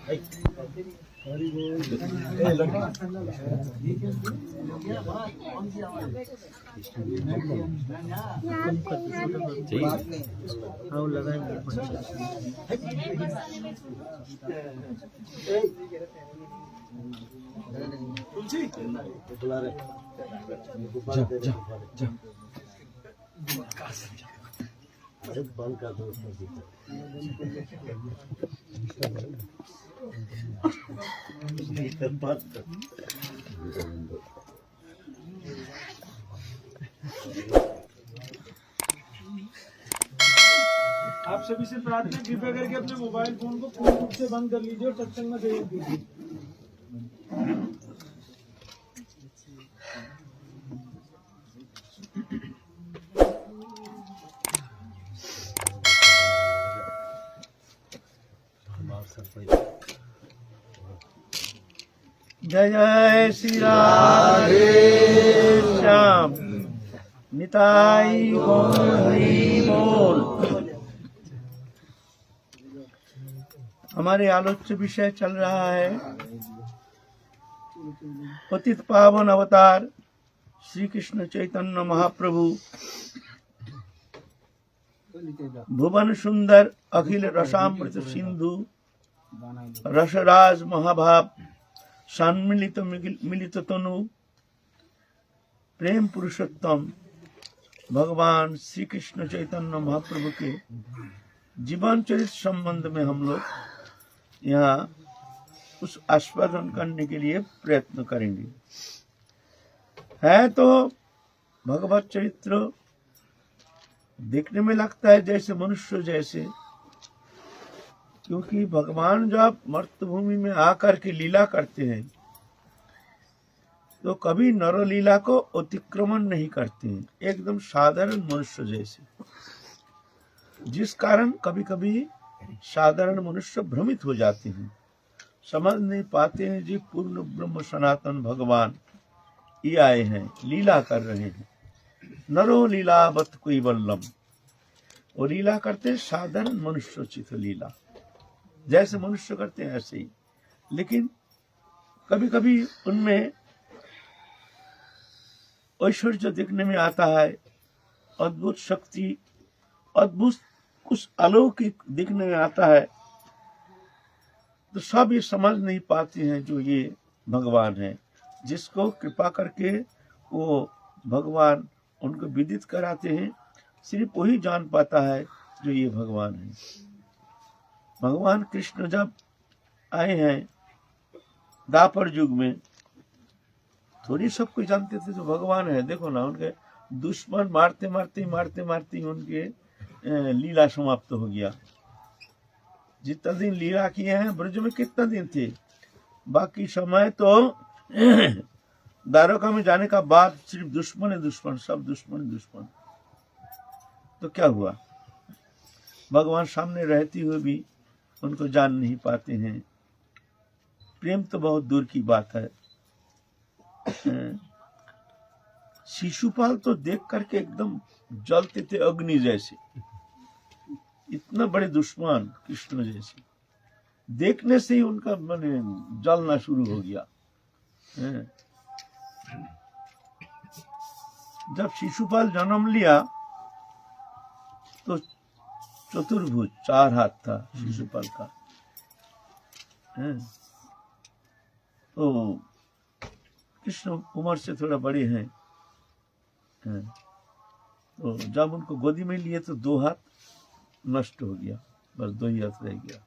आप सभी से प्रार्थना कृपया करके अपने मोबाइल फोन को पूर्ण रूप से बंद कर लीजिए और सत्संग में सहयोग दीजिए। जय जय श्री राधे श्याम निताई गौरी बोल। हमारे आलोच्य विषय चल रहा है पतित पावन अवतार श्री कृष्ण चैतन्य महाप्रभु भुवन सुंदर अखिल रसामृत सिंधु रसराज महाभाव सम्मिलित मिलित तनु प्रेम पुरुषोत्तम भगवान श्री कृष्ण चैतन्य महाप्रभु के जीवन चरित्र संबंध में हम लोग यहाँ उस आस्वादन करने के लिए प्रयत्न करेंगे। है तो भगवत चरित्र देखने में लगता है जैसे मनुष्य जैसे, क्योंकि भगवान जब मर्त्यभूमि में आकर के लीला करते हैं तो कभी नरलीला को अतिक्रमण नहीं करते हैं, एकदम साधारण मनुष्य जैसे, जिस कारण कभी कभी साधारण मनुष्य भ्रमित हो जाते हैं, समझ नहीं पाते हैं जी पूर्ण ब्रह्म सनातन भगवान ये आए हैं, लीला कर रहे हैं। नरो लीलावत कोई वल्लम, वो लीला करते साधारण मनुष्योचित लीला, जैसे मनुष्य करते हैं ऐसे ही, लेकिन कभी कभी उनमें ऐश्वर्य देखने में आता है, अद्भुत शक्ति, अद्भुत कुछ अलौकिक दिखने में आता है, तो सब ये समझ नहीं पाते हैं जो ये भगवान है, जिसको कृपा करके वो भगवान उनको विदित कराते हैं, सिर्फ वही जान पाता है जो ये भगवान है। भगवान कृष्ण जब आए हैं द्वापर युग में, थोड़ी सब कोई जानते थे जो भगवान है। देखो ना, उनके दुश्मन मारते मारते मारते मारते उनके लीला समाप्त हो गया। जितना दिन लीला किए हैं ब्रज में कितना दिन थे, बाकी समय तो द्वारका में जाने का बाद सिर्फ दुश्मन है दुश्मन, सब दुश्मन दुश्मन। तो क्या हुआ, भगवान सामने रहते हुए भी उनको जान नहीं पाते हैं। प्रेम तो बहुत दूर की बात है। शिशुपाल तो देख करके एकदम जलते थे अग्नि जैसे, इतना बड़े दुश्मन कृष्ण जैसे, देखने से ही उनका मन जलना शुरू हो गया। जब शिशुपाल जन्म लिया तो चतुर्भुज 4 हाथ था शिशुपाल का। तो कृष्ण उम्र से थोड़ा बड़े हैं, तो जब उनको गोदी में लिए तो 2 हाथ नष्ट हो गया, बस 2 ही हाथ रह गया।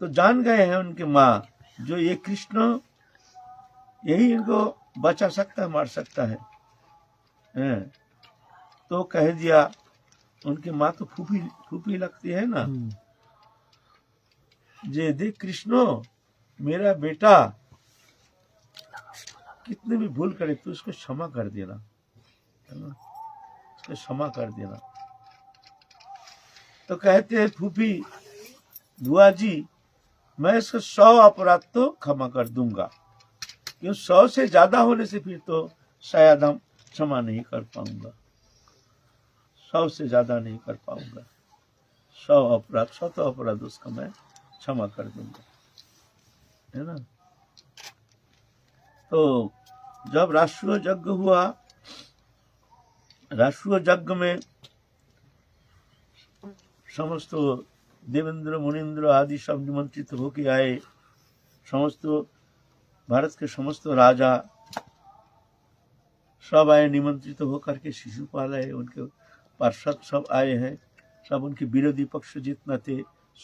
तो जान गए हैं उनके माँ जो ये कृष्ण यही इनको बचा सकता है, मार सकता है। तो कह दिया, उनकी माँ तो फूफी लगती है ना, जे देख कृष्णो मेरा बेटा कितने भी भूल करे तो उसको क्षमा कर देना, है ना, उसको क्षमा कर देना। तो कहते हैं फूफी बुआ जी, मैं इसको 100 अपराध तो क्षमा कर दूंगा, क्यों 100 से ज्यादा होने से फिर तो शायद हम क्षमा नहीं कर पाऊंगा। 100 से ज्यादा नहीं कर पाऊंगा, 100 अपराध उसका मैं क्षमा कर दूंगा, है ना। तो जब राष्ट्रीय यज्ञ हुआ, राष्ट्रीय यज्ञ में समस्त देवेंद्र मुनीन्द्र आदि सब निमंत्रित होके आए, समस्त भारत के समस्त राजा सब आए निमंत्रित होकर के, शिशुपाल आए, उनके पार्षद सब आए हैं, सब उनके विरोधी पक्ष जितना थे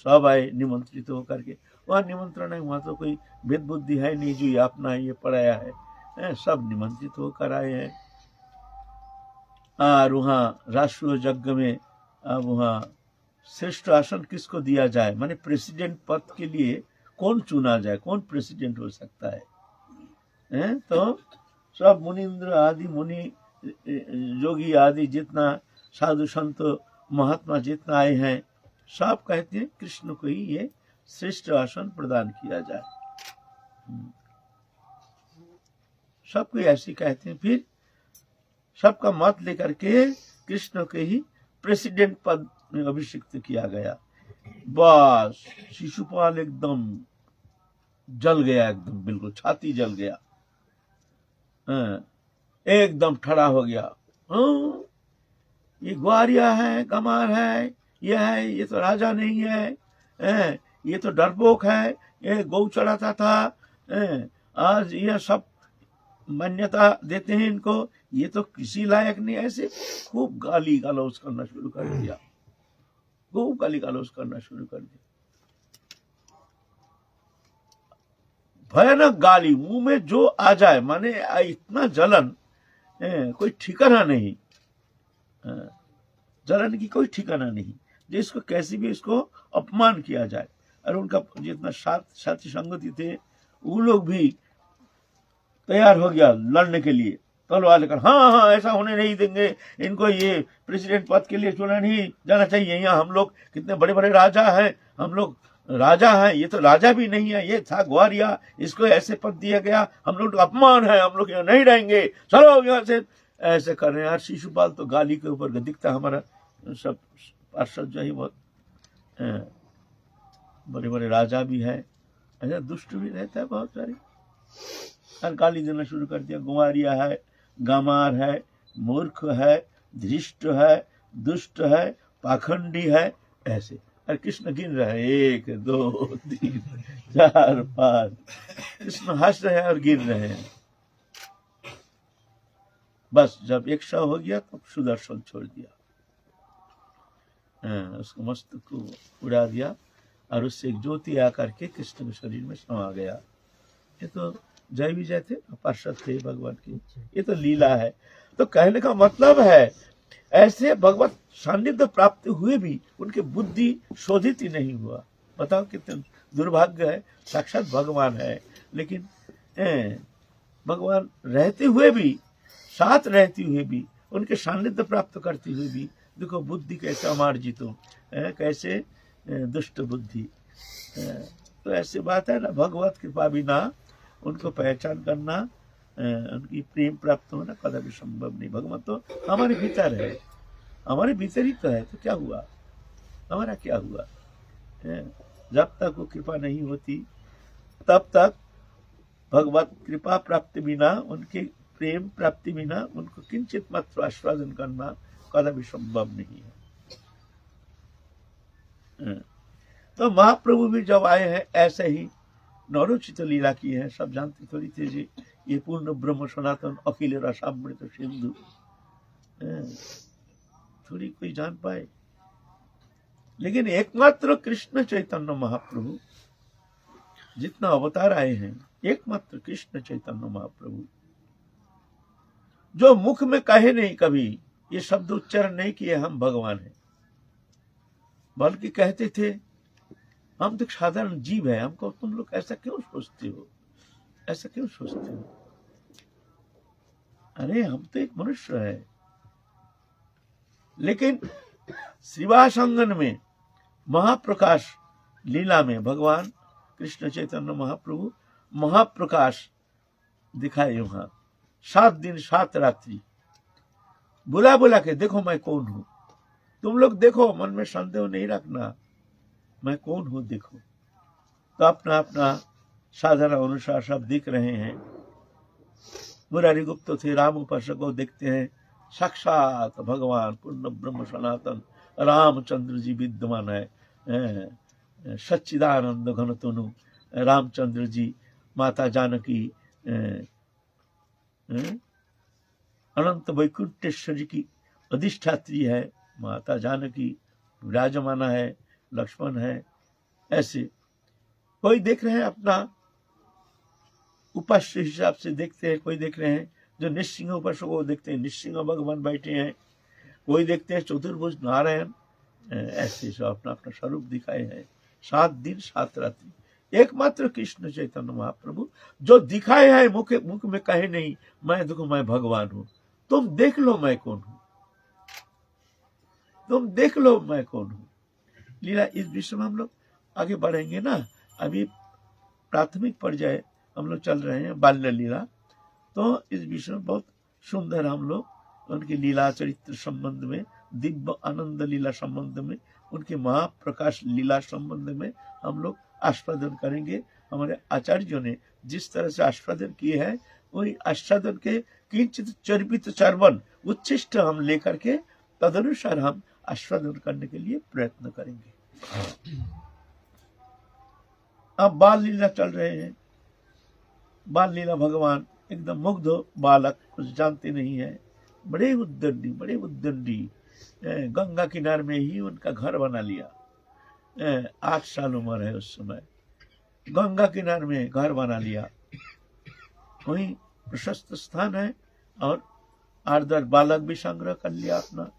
सब आए निमंत्रित होकर के। वहाँ निमंत्रण है, वहाँ तो कोई भेद बुद्धि है नहीं जो ये अपना ये पढ़ाया है, सब निमंत्रित होकर आए हैं। और वहाँ राष्ट्रीय यज्ञ में अब वहाँ श्रेष्ठ आसन किसको दिया जाए, माने प्रेसिडेंट पद के लिए कौन चुना जाए, कौन प्रेसिडेंट हो सकता है? तो सब मुनिंद्र आदि मुनि योगी आदि जितना साधु संत महात्मा जितना आए हैं सब कहते हैं कृष्ण को ही ये श्रेष्ठ आसन प्रदान किया जाए। सबको ऐसे कहते हैं। फिर सबका मत लेकर के कृष्ण के ही प्रेसिडेंट पद में अभिषिक्त किया गया। बस शिशुपाल एकदम जल गया, एकदम बिल्कुल छाती जल गया, एकदम ठड़ा हो गया। ये ग्वारिया है, गमार है, ये तो राजा नहीं है, ये तो डरपोक है, ये गौ चढ़ाता था, आज ये सब मान्यता देते हैं इनको, ये तो किसी लायक नहीं। ऐसे खूब गाली गलौज करना शुरू कर दिया, खूब गाली गलौज करना शुरू कर दिया, भयानक गाली, मुंह में जो आ जाए, माने इतना जलन, कोई ठिकाना नहीं, जलन की कोई ठिकाना नहीं, जिसको कैसे भी इसको अपमान किया जाए। और उनका जितना साथी संगति थे वो लोग भी तैयार हो गया लड़ने के लिए, तलवार लेकर। हाँ, ऐसा होने नहीं देंगे, इनको ये प्रेसिडेंट पद के लिए चुना नहीं जाना चाहिए। यहाँ हम लोग कितने बड़े बड़े राजा हैं, हम लोग राजा हैं, ये तो राजा भी नहीं है, ये था ग्वारिया, इसको ऐसे पद दिया गया, हम लोग तो अपमान है, हम लोग यहाँ नहीं रहेंगे, चलो यहाँ से। ऐसे कर रहे हैं यार। शिशुपाल तो गाली के ऊपर दिखता, हमारा सब पार्षद जो है बहुत बड़े बड़े राजा भी है, ऐसा दुष्ट भी रहता है बहुत सारी, और गाली देना शुरू कर दिया। गुमारिया है, गमार है, मूर्ख है, धृष्ट है, दुष्ट है, पाखंडी है, ऐसे। और कृष्ण गिन रहे 1 2 3 4 5, कृष्ण हंस रहे हैं और गिन रहे हैं। बस जब 100 हो गया तब सुदर्शन छोड़ दिया, उसको मस्तक को उड़ा दिया और उससे एक ज्योति आकर के कृष्ण के शरीर में समा गया। ये तो जय विजय थे, पार्षद थे भगवान की, ये तो लीला है। तो कहने का मतलब है ऐसे भगवत सान्निध्य प्राप्त हुए भी उनके बुद्धि शोधित ही नहीं हुआ। बताओ कितने दुर्भाग्य है, साक्षात भगवान है, लेकिन भगवान रहते हुए भी, साथ रहते हुए भी, उनके सान्निध्य प्राप्त करते हुए भी देखो बुद्धि कैसे अमार्जित हो, कैसे दुष्ट बुद्धि। तो ऐसी बात है ना, भगवत कृपा बिना उनको पहचान करना, उनकी प्रेम प्राप्त होना कदापि संभव नहीं। भगवान तो हमारे भीतर है, हमारे भीतर ही तो है, तो क्या हुआ, हमारा क्या हुआ? जब तक वो कृपा नहीं होती तब तक भगवत कृपा प्राप्ति बिना, उनके प्रेम प्राप्ति बिना उनको किंचित मात्र आस्वादन करना कदापि संभव नहीं है। तो महाप्रभु भी जब आए हैं ऐसे ही नवरोचित लीला की है। सब जानते थोड़ी थे जी, ये पूर्ण ब्रह्म सनातन अखिल रसामृत सिंधु, थोड़ी कोई जान पाए। लेकिन एकमात्र कृष्ण चैतन्य महाप्रभु जितना अवतार आए हैं, एकमात्र कृष्ण चैतन्य महाप्रभु जो मुख में कहे नहीं, कभी ये शब्द उच्चारण नहीं किए हम भगवान हैं, बल्कि कहते थे हम तो साधारण जीव है, हमको तुम लोग ऐसा क्यों सोचते हो, ऐसा क्यों सोचते हो? अरे हम तो एक मनुष्य है। लेकिन श्रीवासंगन में महाप्रकाश लीला में भगवान कृष्ण चैतन्य महाप्रभु महाप्रकाश दिखाए। वहां 7 दिन 7 रात्रि बुला बुला के देखो मैं कौन हूं, तुम लोग देखो, मन में संदेह नहीं रखना, मैं कौन हूं देखो। तो अपना अपना साधना अनुसार सब दिख रहे हैं। मुरारी गुप्त थे, राम उपासक को देखते हैं, साक्षात भगवान पूर्ण ब्रह्म सनातन रामचंद्र जी विद्यमान है। सच्चिदानंद घन तनु रामचंद्र जी, माता जानकी अनंत वैकुंठेश्वरी की अधिष्ठात्री है, माता जानकी विराजमाना है, लक्ष्मण है। ऐसे कोई देख रहे हैं अपना उपास्य हिसाब से देखते हैं, कोई देख रहे हैं जो निसिंह उपासक को देखते हैं, निसिंह भगवान बैठे हैं, कोई देखते हैं चतुर्भुज नारायण। ऐसे सब अपना अपना स्वरूप दिखाए हैं। 7 दिन 7 रात्रि एकमात्र कृष्ण चैतन्य महाप्रभु जो दिखाए हैं, मुख में कहे नहीं मैं देखो मैं भगवान हूं, तुम देख लो मैं कौन हूं, तुम देख लो मैं कौन हूं। लीला इस विषय में हम लोग आगे बढ़ेंगे ना। अभी प्राथमिक पर्याय हम लोग चल रहे हैं बाल्य लीला, तो इस विषय में बहुत सुंदर हम लोग उनकी लीला चरित्र संबंध में, दिव्य आनंद लीला संबंध में, उनके महाप्रकाश लीला संबंध में हम लोग आस्वादन करेंगे। हमारे आचार्यों ने जिस तरह से आस्वादन किए हैं, वही आस्वादन के किंचित चर्पित चर्वन उच्छिष्ट हम लेकर के तदनुसार हम आस्वादन करने के लिए प्रयत्न करेंगे। अब बाल लीला चल रहे हैं। बाल लीला भगवान एकदम मुग्ध बालक, कुछ जानते नहीं है, बड़े उद्दंडी गंगा किनारे में ही उनका घर बना लिया। 8 साल उम्र है उस समय, गंगा किनारे में घर बना लिया। वहीं प्रशस्त स्थान है और 8-10 बालक भी संग्रह कर लिया अपना,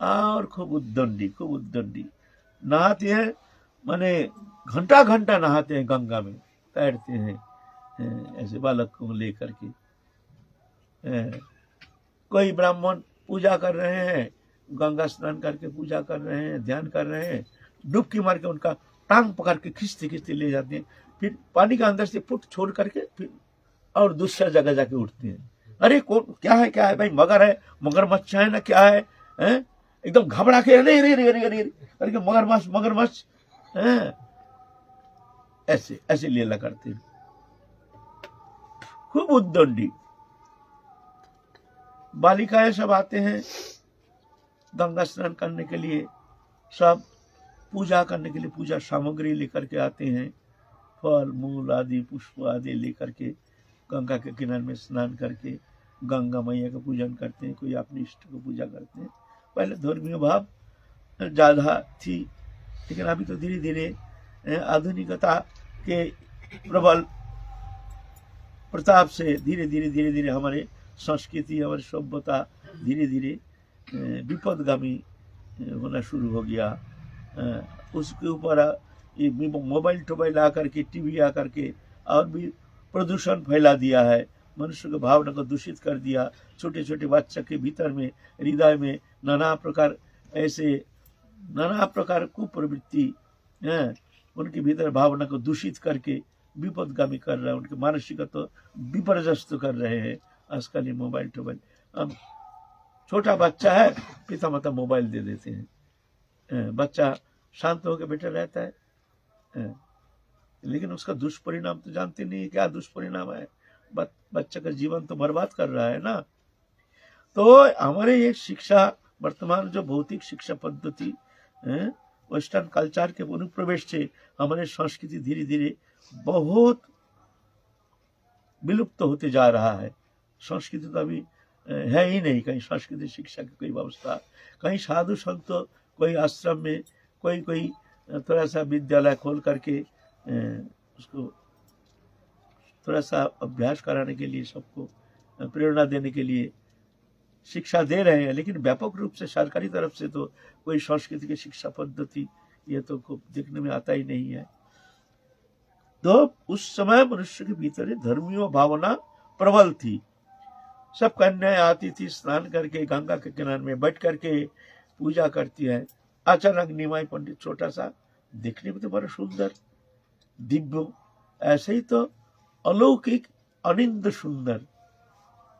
और खूब उद्दंडी नहाते हैं, माने घंटा घंटा नहाते हैं, गंगा में तैरते हैं ऐसे बालक को लेकर के। कोई ब्राह्मण पूजा कर रहे हैं, गंगा स्नान करके पूजा कर रहे हैं, ध्यान कर रहे हैं, डुबकी मार के उनका टांग पकड़ के खींचते ले जाते हैं, फिर पानी के अंदर से फुट छोड़ करके फिर और दूसरा जगह जाके उठते हैं। अरे कौन क्या है भाई, मगर है, मगरमच्छ है ना क्या है, एकदम घबरा के अरे करके मगरमच्छ ऐसे लीला करते हैं, खूब उद्दंडी। बालिकाएं सब आते हैं गंगा स्नान करने के लिए, सब पूजा करने के लिए पूजा सामग्री लेकर के आते हैं, फल मूल आदि पुष्प आदि लेकर के गंगा के किनारे में स्नान करके गंगा मैया का पूजन करते हैं, कोई अपने इष्ट को पूजा करते हैं। पहले धर्मीय भाव ज्यादा थी, लेकिन अभी तो धीरे धीरे आधुनिकता के प्रबल प्रताप से धीरे धीरे हमारे संस्कृति, हमारी सभ्यता धीरे धीरे विपदगामी होना शुरू हो गया। उसके ऊपर ये मोबाइल टोबाइल आकर के, टीवी आकर के और भी प्रदूषण फैला दिया है, मनुष्य के भावना को दूषित कर दिया। छोटे छोटे बच्चे के भीतर में, हृदय में नाना प्रकार कुप्रवृत्ति उनके भीतर भावना को दूषित करके विपदगामी कर रहा है, उनके मानसिकता तो विपर्यस्त कर रहे हैं आजकल ये मोबाइल टोबाइल। अब छोटा बच्चा है, पिता माता मोबाइल दे देते हैं, बच्चा शांत होकर बैठा रहता है, लेकिन उसका दुष्परिणाम तो जानते नहीं है क्या दुष्परिणाम है। बच्चा का जीवन तो बर्बाद कर रहा है ना। तो हमारे ये शिक्षा, वर्तमान जो भौतिक शिक्षा पद्धति वेस्टर्न कल्चर के अनुप्रवेश से हमारे संस्कृति धीरे धीरे बहुत विलुप्त होते जा रहा है। संस्कृति तो अभी है ही नहीं, कहीं संस्कृति शिक्षा की कोई व्यवस्था, कहीं साधु संत कोई आश्रम में कोई थोड़ा सा विद्यालय खोल करके उसको थोड़ा सा अभ्यास कराने के लिए, सबको प्रेरणा देने के लिए शिक्षा दे रहे हैं, लेकिन व्यापक रूप से सरकारी तरफ से तो कोई संस्कृति की शिक्षा पद्धति ये तो देखने में आता ही नहीं है। तो उस समय मनुष्य के भीतर धर्मीय भावना प्रबल थी। सब कन्याएं आती थी, स्नान करके गंगा के किनारे में बैठ करके पूजा करती है। अचानक निमाई पंडित छोटा सा, देखने में तो बड़ा सुंदर दिव्य, ऐसे ही तो अलौकिक अनिंद सुंदर,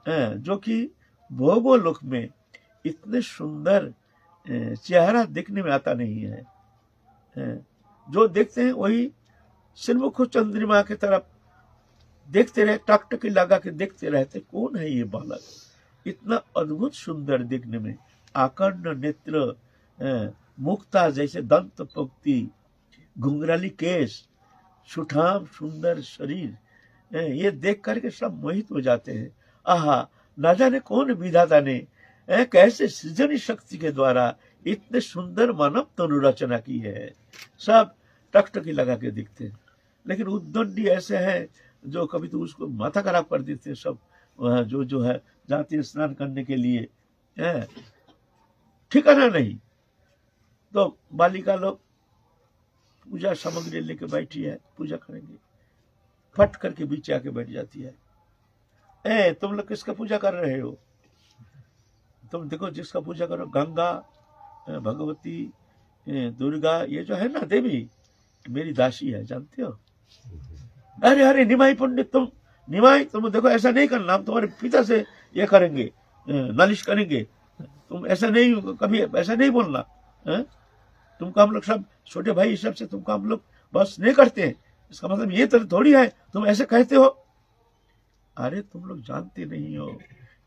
जो कि भोगोलोक में इतने सुंदर चेहरा देखने में आता नहीं है। जो देखते हैं वही सिर्मुख चंद्रमा की तरफ देखते रहे, टकटकी लगा के देखते रहते, कौन है ये बालक, इतना अद्भुत सुंदर देखने में, आकर्ण नेत्र, मुक्ता जैसे दंत पंक्ति, घुंघराली केश, सुठाम सुंदर शरीर, ये देख करके सब मोहित हो जाते हैं। आहा, न जाने कौन विधाता ने कैसे सृजनी शक्ति के द्वारा इतने सुंदर मानव तनु रचना की है। सब टकटकी लगा के दिखते हैं, लेकिन उद्दंडी ऐसे हैं जो कभी तो उसको माथा खराब कर देते हैं। सब जो है जाते हैं स्नान करने के लिए, ठिकाना नहीं। तो बालिका लोग पूजा सामग्री लेके बैठी है, पूजा करेंगे, फट करके बीच आके बैठ जाती है। तुम लोग किसका पूजा कर रहे हो? तुम देखो जिसका पूजा करो, गंगा, भगवती, दुर्गा, ये जो है ना देवी, मेरी दासी है, जानते हो। अरे अरे निमाई पंडित, तुम देखो ऐसा नहीं करना, हम तुम्हारे पिता से ये करेंगे, नालिश करेंगे, तुम ऐसा नहीं, कभी ऐसा नहीं बोलना। तुमको हम लोग सब छोटे भाई हिसाब से तुमको हम लोग बस नहीं करते हैं, इसका मतलब ये तो थोड़ी है तुम ऐसे कहते हो। अरे तुम लोग जानते नहीं हो,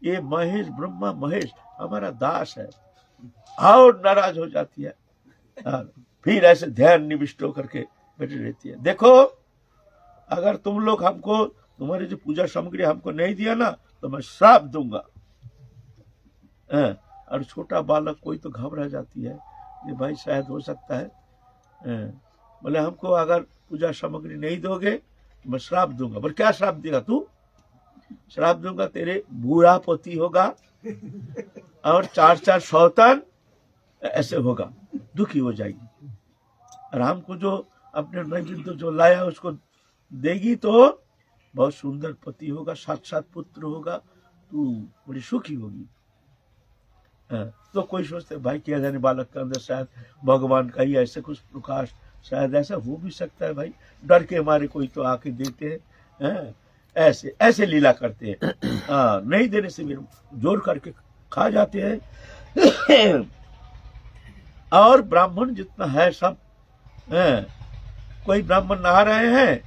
ये महेश, ब्रह्मा महेश हमारा दास है। और नाराज हो जाती है, फिर ऐसे ध्यान निविष्ट होकर के बैठी रहती है। देखो, अगर तुम लोग हमको, तुम्हारी जो पूजा सामग्री हमको नहीं दिया ना, तो मैं श्राप दूंगा। और छोटा बालक कोई तो घबरा जाती है, ये भाई शायद हो सकता है, बोले हमको अगर पूजा सामग्री नहीं दोगे तो मैं श्राप दूंगा। बोले क्या श्राप देगा तू? श्राप दूंगा तेरे बूढ़ा पोती होगा और 4-4 सौतन ऐसे होगा, दुखी हो जाएगी। और हमको जो अपने नैवेद्य जो लाया उसको देगी तो बहुत सुंदर पति होगा, 7-7 पुत्र होगा, तू बड़ी सुखी होगी। तो कोई सोचते भाई किया जाने बालक के अंदर शायद भगवान का ही ऐसे कुछ प्रकाश, शायद ऐसा हो भी सकता है भाई, डर के मारे कोई तो आके देते हैं, ऐसे ऐसे लीला करते हैं। नहीं देने से भी जोर करके खा जाते हैं। और ब्राह्मण जितना है सब, कोई ब्राह्मण नहा रहे हैं,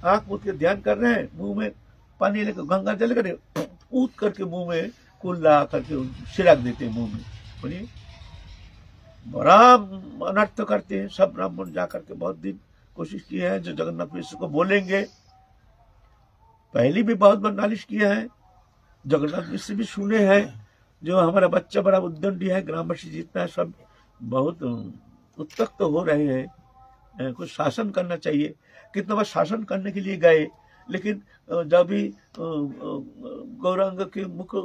आंख मूंद के ध्यान कर रहे हैं, मुंह में पानी लेकर गंगा जल कर कूद करके मुंह में कुल्ला करके छिड़क देते हैं मुंह में। बोलिए, बड़ा अनर्थ करते हैं सब ब्राह्मण। जा करके बहुत दिन कोशिश की है, जो जगन्नाथ मिश्र को बोलेंगे, पहले भी बहुत बार नालिश किया है, जगन्नाथ मिश्र भी सुने हैं, जो हमारा बच्चा बड़ा उद्दंडी है, ग्रामवासी जितना है सब बहुत उत्तक्त तो हो रहे हैं, कुछ शासन करना चाहिए। कितना बार शासन करने के लिए गए, लेकिन जब भी गौरांग के मुख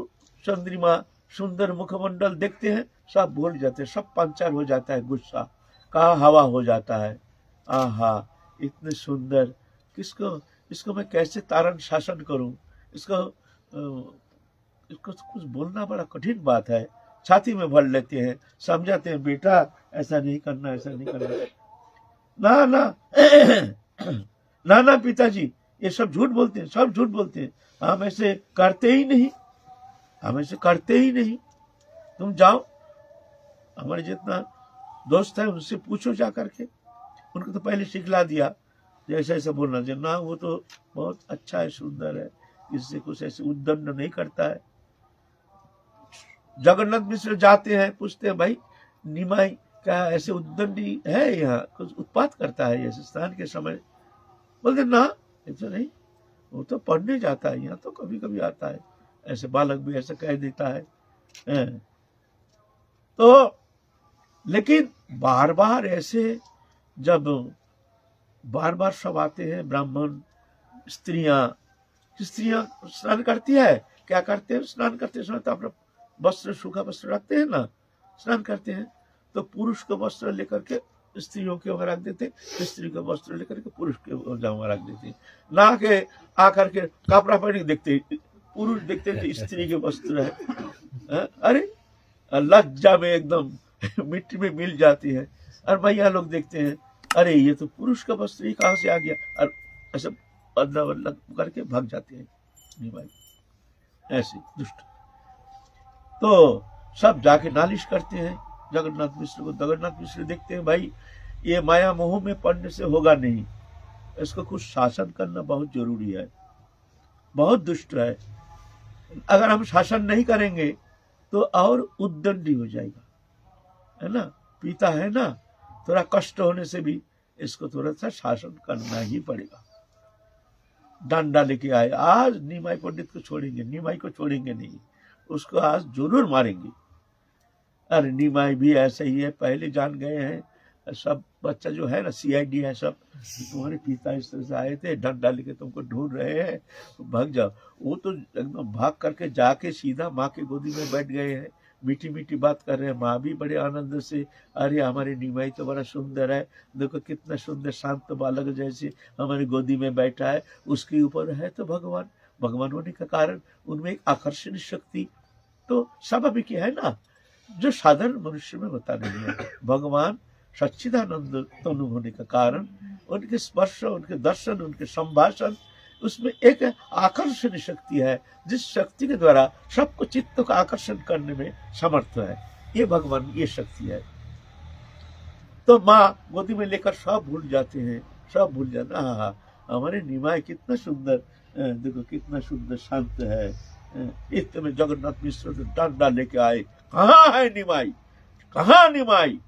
चंद्रिमा सुंदर मुखमंडल देखते हैं, सब भूल जाते हैं, सब पंचर हो जाता है, गुस्सा का हवा हो जाता है। आहा, इतने सुंदर, इसको मैं कैसे तारण शासन करूं? इसको तो कुछ बोलना बड़ा कठिन बात है। छाती में भर लेते हैं, समझाते हैं बेटा ऐसा नहीं करना, ऐसा नहीं करना। ना ना ना ना पिताजी, ये सब झूठ बोलते हैं, सब झूठ बोलते हैं, हम ऐसे करते ही नहीं, हम ऐसे करते ही नहीं। तुम जाओ, हमारे जितना दोस्त है उनसे पूछो जा करके, उनको तो पहले सिखला दिया जैसे ऐसे बोलना चाहिए ना, वो तो बहुत अच्छा है, सुंदर है, इससे कुछ ऐसे उद्दंड नहीं करता है। जगन्नाथ मिश्र जाते हैं, पूछते हैं भाई निमाई क्या ऐसे उद्दंडी है, यहाँ कुछ उत्पात करता है ऐसे स्नान के समय? बोलते ना, ऐसा नहीं, वो तो पढ़ने जाता है, यहाँ तो कभी कभी आता है, ऐसे बालक भी ऐसा कह देता है। तो लेकिन बार बार ऐसे जब बार बार सब आते हैं ब्राह्मण, स्त्रियां स्नान करती है, क्या करते हैं स्नान करते समय तो अपना वस्त्र, सूखा वस्त्र रखते हैं ना, स्नान करते हैं, तो पुरुष का वस्त्र लेकर के स्त्रियों के वहां रख देते, स्त्री का वस्त्र लेकर के पुरुष के वहां रख देते, ना के आकर के कपड़ा पहन के देखते, पुरुष देखते हैं स्त्री के वस्त्र है, अरे लज्जा में एकदम मिट्टी में मिल जाती है। और भैया लोग देखते हैं, अरे ये तो पुरुष का वस्त्र ही कहाँ से आ गया, और ऐसा अदला बदला करके भाग जाते हैं। नहीं भाई, ऐसे दुष्ट। तो सब जाके नालिश करते हैं, जगन्नाथ मिश्र को। जगन्नाथ मिश्र देखते हैं भाई ये माया मोह में पड़ने से होगा नहीं, इसको कुछ शासन करना बहुत जरूरी है, बहुत दुष्ट है। अगर हम शासन नहीं करेंगे तो और उद्दंडी हो जाएगा, है ना। पिता है ना, थोड़ा कष्ट होने से भी इसको थोड़ा सा शासन करना ही पड़ेगा। डंडा लेके आए, आज नीमाई पंडित को छोड़ेंगे, नीमाई को छोड़ेंगे नहीं, उसको आज जरूर मारेंगे। अरे नीमाई भी ऐसे ही है, पहले जान गए हैं सब बच्चा जो है ना, सीआईडी है सब, तुम्हारे पिता इस तरह से आए थे, डंडा लेके तुमको ढूंढ रहे हैं, भाग जाओ। वो तो एकदम भाग करके जाके सीधा माँ की गोदी में बैठ गए हैं, मीठी मीठी बात कर रहे हैं। माँ भी बड़े आनंद से, अरे हमारे नीमाई तो बड़ा सुंदर है, देखो कितना सुंदर शांत बालक जैसे हमारी गोदी में बैठा है, उसके ऊपर है तो भगवान। भगवान होने का कारण उनमें एक आकर्षण शक्ति तो स्वाभाविक है ना, जो साधारण मनुष्य में होता नहीं है। भगवान सच्चिदानंद तनु होने का कारण उनके स्पर्श, उनके दर्शन, उनके संभाषण, उसमें एक आकर्षण शक्ति है, जिस शक्ति के द्वारा सबको चित्त का आकर्षण करने में समर्थ है। ये भगवान ये शक्ति है। तो माँ गोदी में लेकर सब भूल जाते हैं, सब भूल जाते। हाँ, हमारे निमाय कितना सुंदर, देखो कितना सुंदर शांत है। इतने में जगन्नाथ मिश्र डंडा लेके आए, कहाँ है निमाई, कहाँ निमाई,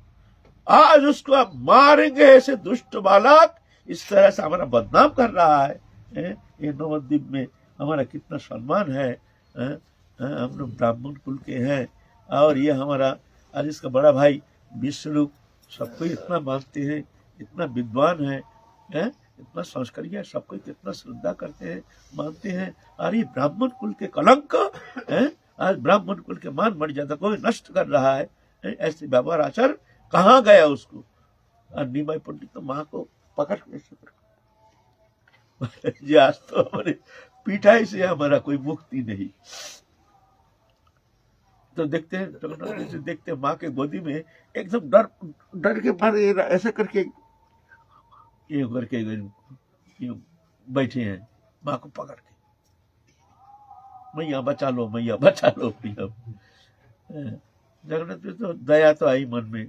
आज उसको आप मारेंगे, ऐसे दुष्ट बालक इस तरह से हमारा बदनाम कर रहा है। ये नवद्वीप में हमारा कितना सम्मान है, हम लोग ब्राह्मण कुल के हैं, और ये हमारा आज इसका बड़ा भाई विष्णु सबको इतना मानते हैं, इतना विद्वान है, इतना संस्कारी है, सबको कितना श्रद्धा करते हैं, मानते हैं। और ये ब्राह्मण कुल के कलंक है, आज ब्राह्मण कुल के मान मर्यादा को नष्ट कर रहा है। ऐसे व्यवहार आचार कहाँ गया उसको। और नीमाई पंडित तो माँ को पकड़ कैसे जी, आज तो हमारे पिटाई से हमारा कोई मुक्ति नहीं। तो देखते हैं जगन्नाथ से, देखते हैं माँ के गोदी में एकदम डर डर के मारे ऐसे करके ये करके बैठे हैं, माँ को पकड़ के, मैया बचा लो, मैया बचा लो। जगन्नाथ में तो दया तो आई मन में,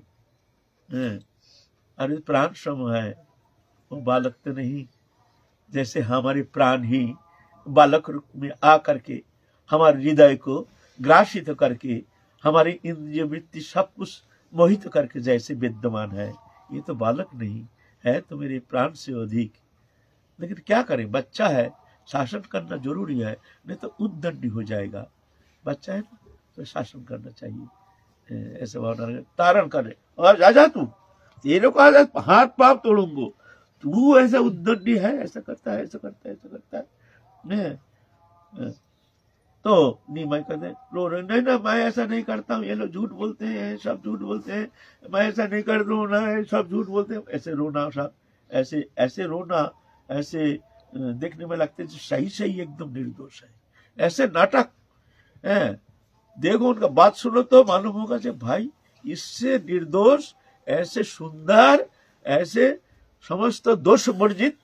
अरे प्राण सम है, वो बालक तो नहीं, जैसे हमारे प्राण ही बालक रूप में आ करके हमारे हृदय को ग्रासित करके हमारी इंद्रिय वृत्ति सब कुछ मोहित करके जैसे विद्यमान है, ये तो बालक नहीं है, तो मेरे प्राण से अधिक। लेकिन क्या करें, बच्चा है, शासन करना जरूरी है, नहीं तो उद्दंडी हो जाएगा। बच्चा है ना, तो शासन करना चाहिए। ऐसे भावना तारण करे, और जा तू, तेरे को आज हाथ पांव तोड़ूंगो, तू ऐसा उद्दंडी है, ऐसा करता है, ऐसा करता है, ऐसा करता है। तो नीमाई कहते रो रहे, नहीं ना मैं ऐसा नहीं करता हूँ, ये लोग झूठ बोलते हैं, सब झूठ बोलते हैं, मैं ऐसा नहीं कर रहा हूँ ना, सब झूठ बोलते हैं। ऐसे रोना, सब ऐसे ऐसे रोना, ऐसे देखने में लगते हैं सही सही एकदम निर्दोष है, ऐसे नाटक है। देखो उनका बात सुनो तो मालूम होगा कि भाई इससे निर्दोष, ऐसे सुंदर, ऐसे समस्त दोष वर्जित,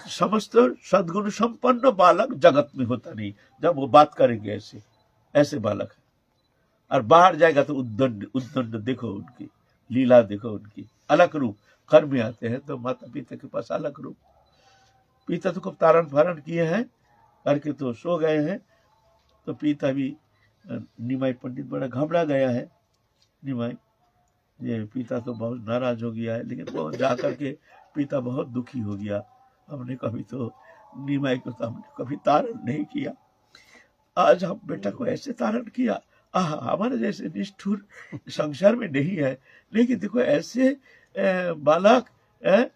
समस्त सद्गुण संपन्न बालक जगत में होता नहीं। जब वो बात करेंगे ऐसे ऐसे बालक है, और बाहर जाएगा तो उद्दंड, उद्दंड देखो उनकी लीला, देखो उनकी अलग रूप। घर में आते हैं तो माता पिता के पास अलग रूप, पिता तो खूब तारण फारण किए हैं करके तो सो गए हैं। तो पिता भी, नीमाई पंडित बड़ा घबरा गया है। नीमाई ये पिता तो बहुत नाराज हो गया है, लेकिन वो जा करके पिता बहुत दुखी हो गया। हमने कभी तो नीमाई को तो हमने कभी तारण नहीं किया, आज हम बेटा को ऐसे तारण किया। हमारे जैसे निष्ठुर संसार में नहीं है, लेकिन देखो ऐसे बालक है,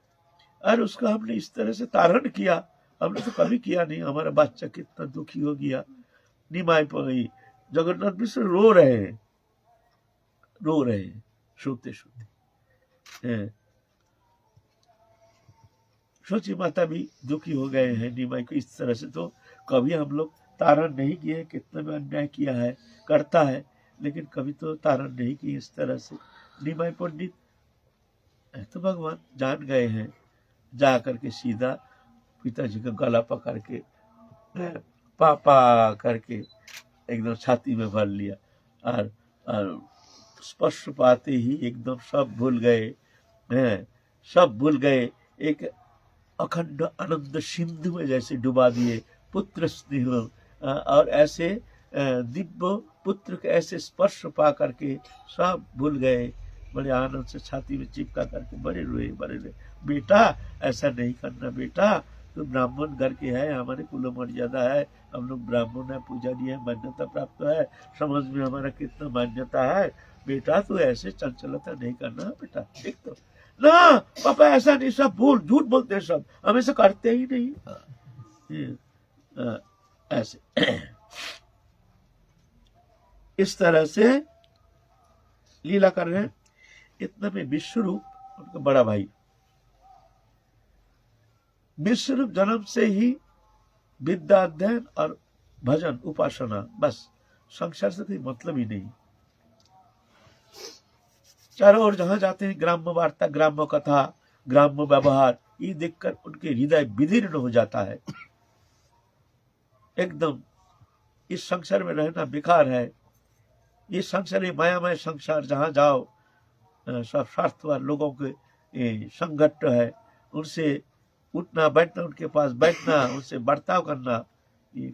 और उसका हमने इस तरह से तारण किया, हमने तो कभी किया नहीं। हमारा बच्चा कितना दुखी हो गया। नीमाई पर जगन्नाथ मिश्र रो रहे हैं, रो रहे हैं सोते सोते। सोची माता भी दुखी हो गए हैं नीमाई को इस तरह से। तो कभी हम लोग तारण नहीं किए, कितना भी अन्याय किया है, करता है, लेकिन कभी तो तारण नहीं किए इस तरह से। नीमाई पंडित तो भगवान जान गए हैं, जा करके सीधा पिताजी का गला पकड़ के पापा करके एकदम छाती में भर लिया, और स्पर्श पाते ही एकदम सब भूल गए हैं, सब भूल गए। एक अखंड आनंद सिंधु में जैसे डुबा दिए पुत्र स्नेह। और ऐसे दिव्य पुत्र के ऐसे स्पर्श पा करके सब भूल गए। बड़े आनंद से छाती में चिपका करके बड़े रोए, बड़े रोए। बेटा ऐसा नहीं करना, बेटा तो ब्राह्मण घर के है, हमारे कुल मर्यादा है, हम लोग ब्राह्मण है, पूजनीय है, मान्यता प्राप्त है, समाज में हमारा कितना मान्यता है, बेटा तो ऐसे चंचलता नहीं करना बेटा। ठीक तो ना पापा ऐसा नहीं, सब भूल झूठ बोलते हैं, सब हम ऐसा करते ही नहीं। ऐसे इस तरह से लीला कर रहे हैं। इतना में विश्वरूप उनका बड़ा भाई, विश्वरूप जन्म से ही विद्या अध्ययन और भजन उपासना, बस संसार से कोई मतलब ही नहीं। चारों ओर जहां जाते हैं ग्राम्य वार्ता, ग्राम्य कथा, ग्राम्य व्यवहार, ये देखकर उनके हृदय विदीर्ण हो जाता है। एकदम इस संसार में रहना बेकार है। ये संसार, ये मायामय संसार, जहां जाओ सब स्वार्थवान लोगों के संगठन है, उनसे उठना बैठना, उनके पास बैठना, उनसे बर्ताव करना, ये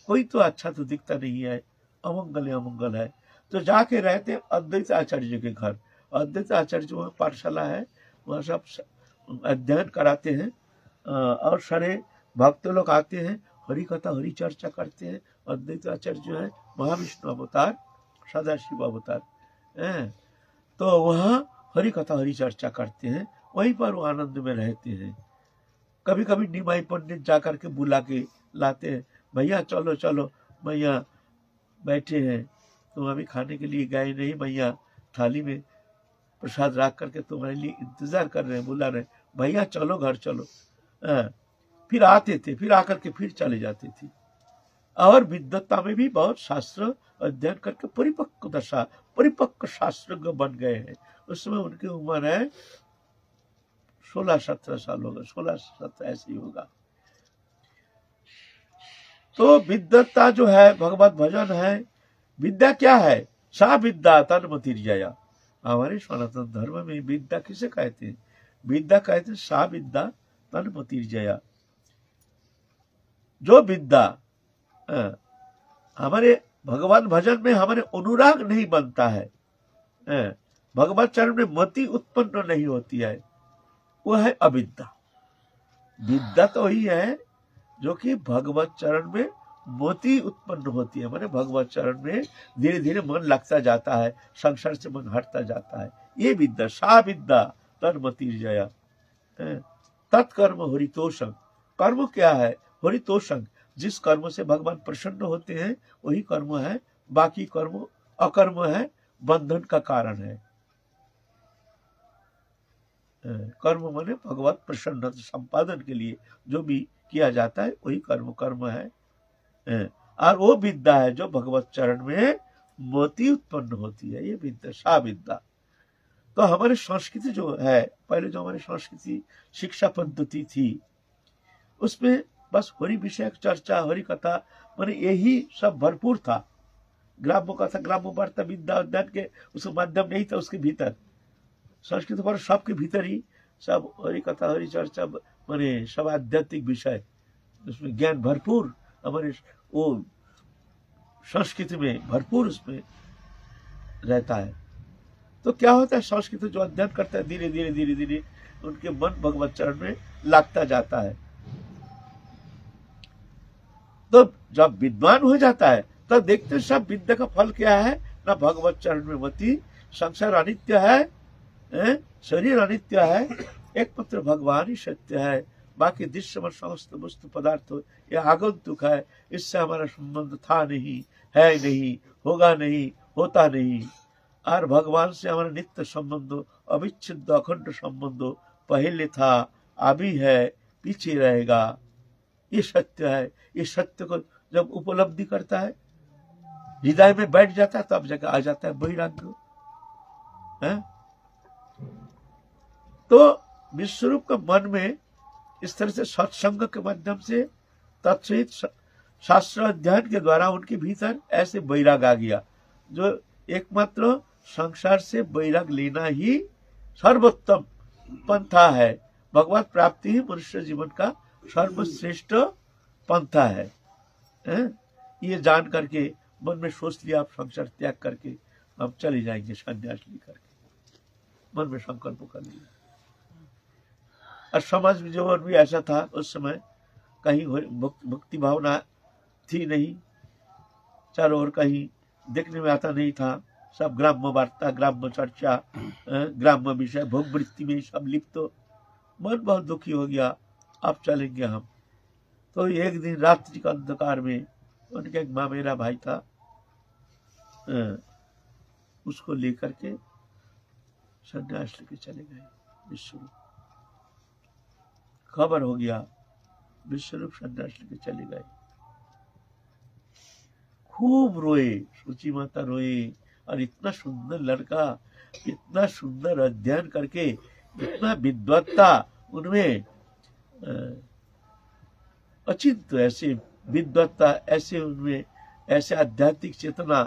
कोई तो अच्छा तो दिखता नहीं है, अमंगल है, अमंगल है। तो जाके रहते अद्वैत आचार्य के घर। अद्वैत आचार्य वहाँ पाठशाला है, वहाँ सब अध्ययन कराते हैं और सारे भक्त लोग आते हैं, हरि कथा हरि चर्चा करते हैं। अद्वैत आचार्य जो है महाविष्णु अवतार, सदाशिव अवतार है, तो वहाँ हरि कथा हरि चर्चा करते हैं, वहीं पर वो आनंद में रहते हैं। कभी कभी निमाई पंडित जाकर के बुला के लाते हैं, भैया चलो चलो, भैया बैठे हैं, तुम अभी खाने के लिए गए नहीं, भैया थाली में प्रसाद रख करके तुम्हारे लिए इंतजार कर रहे हैं, बुला रहे हैं, भैया चलो घर चलो। फिर आते थे, फिर आकर के फिर चले जाते थे। और विद्वत्ता में भी बहुत शास्त्र अध्ययन करके परिपक्व दशा, परिपक्व शास्त्रज्ञ बन गए हैं। उस समय उनकी उम्र है 16-17 साल होगा, 16-17 ऐसे ही होगा। तो विद्वत्ता जो है, भगवत भजन है। विद्या क्या है? सा विद्या तन्मतिर्जया। हमारे सनातन धर्म में विद्या किसे कहते हैं? विद्या कहते हैं सा विद्या तन्मतिर्जया। जो विद्या हमारे भगवान भजन में हमारे अनुराग नहीं बनता है, भगवत चरण में मति उत्पन्न नहीं होती है, वो है अविद्या। विद्या तो ही है जो कि भगवत चरण में मोती उत्पन्न होती है, माने भगवत चरण में धीरे धीरे मन लगता जाता है, संसार से मन हटता जाता है। ये विद्या, सा विद्या तन्मतिर्जया। तत्कर्म हरितोषं। कर्म क्या है? हरितोषं। जिस कर्म से भगवान प्रसन्न होते हैं वही कर्म है, बाकी कर्म अकर्म है, बंधन का कारण है। कर्म माने भगवत प्रसन्नता संपादन के लिए जो भी किया जाता है वही कर्म है। और वो विद्या है जो भगवत चरण में मोती उत्पन्न होती है, ये विद्या, सा विद्या। तो हमारी संस्कृति जो है, पहले जो हमारी संस्कृति शिक्षा पद्धति थी, उसमें बस हरि विषयक चर्चा, हरि कथा, माने यही सब भरपूर था। ग्राम्य कथा, ग्राम्य वार्ता, विद्या अध्ययन के उसका माध्यम नहीं था। उसके भीतर संस्कृत पर सबके भीतर ही सब हरि कथा हरि चर्चा, माने सब आध्यात्मिक विषय, उसमें ज्ञान भरपूर हमारे वो संस्कृति में भरपूर उसमें रहता है। तो क्या होता है, संस्कृत जो अध्ययन करता है धीरे धीरे धीरे धीरे उनके मन भगवत चरण में लगता जाता है। तो जब विद्वान हो जाता है तब देखते हैं सब विद्या का फल क्या है, ना भगवत चरण में मति, संसार अनित्य है, शरीर अनित्य है, एकमात्र भगवान ही सत्य है, बाकी दृश्य में समस्त वस्तु पदार्थ ये आगंतुक है, इससे हमारा संबंध था नहीं, है नहीं, होगा नहीं, होता नहीं। और भगवान से हमारा नित्य संबंध, अविच्छिन्न अखंड संबंध पहले था, अभी है, पीछे रहेगा। ये सत्य है। ये सत्य को जब उपलब्धि करता है, हृदय में बैठ जाता है, तब जगह आ जाता है वैराग्य। तो विश्वरूप का मन में इस तरह से सत्संग के माध्यम से तत्सहित शास्त्र अध्ययन के द्वारा उनके भीतर ऐसे वैराग आ गया, जो एकमात्र संसार से वैराग लेना ही सर्वोत्तम पंथा है। भगवत प्राप्ति ही मनुष्य जीवन का सर्वश्रेष्ठ पंथा है। ये जान करके मन में सोच लिया, आप संसार त्याग करके हम चले जाएंगे संन्यास लेकर के, मन में संकल्प कर लिया। और समाज में जीवन भी ऐसा था उस समय, कहीं भक्ति भावना थी नहीं, चारों ओर कहीं देखने में आता नहीं था, सब ग्राम्य वार्ता, ग्राम्य चर्चा, ग्राम्य विषय, भोग वृत्ति में सब लिप्त। मन बहुत दुखी हो गया, अब चलेंगे हम। तो एक दिन रात्रि का अंधकार में उनके एक मामेरा भाई था, उसको लेकर के संन्यास लेके चले गए विश्वरूप। खबर हो गया, विश्वरूप संन्यास लेके चले गए। खूब रोए, सूची माता रोए। और इतना सुंदर लड़का, इतना सुंदर अध्ययन करके, इतना विद्वत्ता उनमें, अचिंत ऐसे विद्वत्ता, ऐसे उनमें ऐसे आध्यात्मिक चेतना,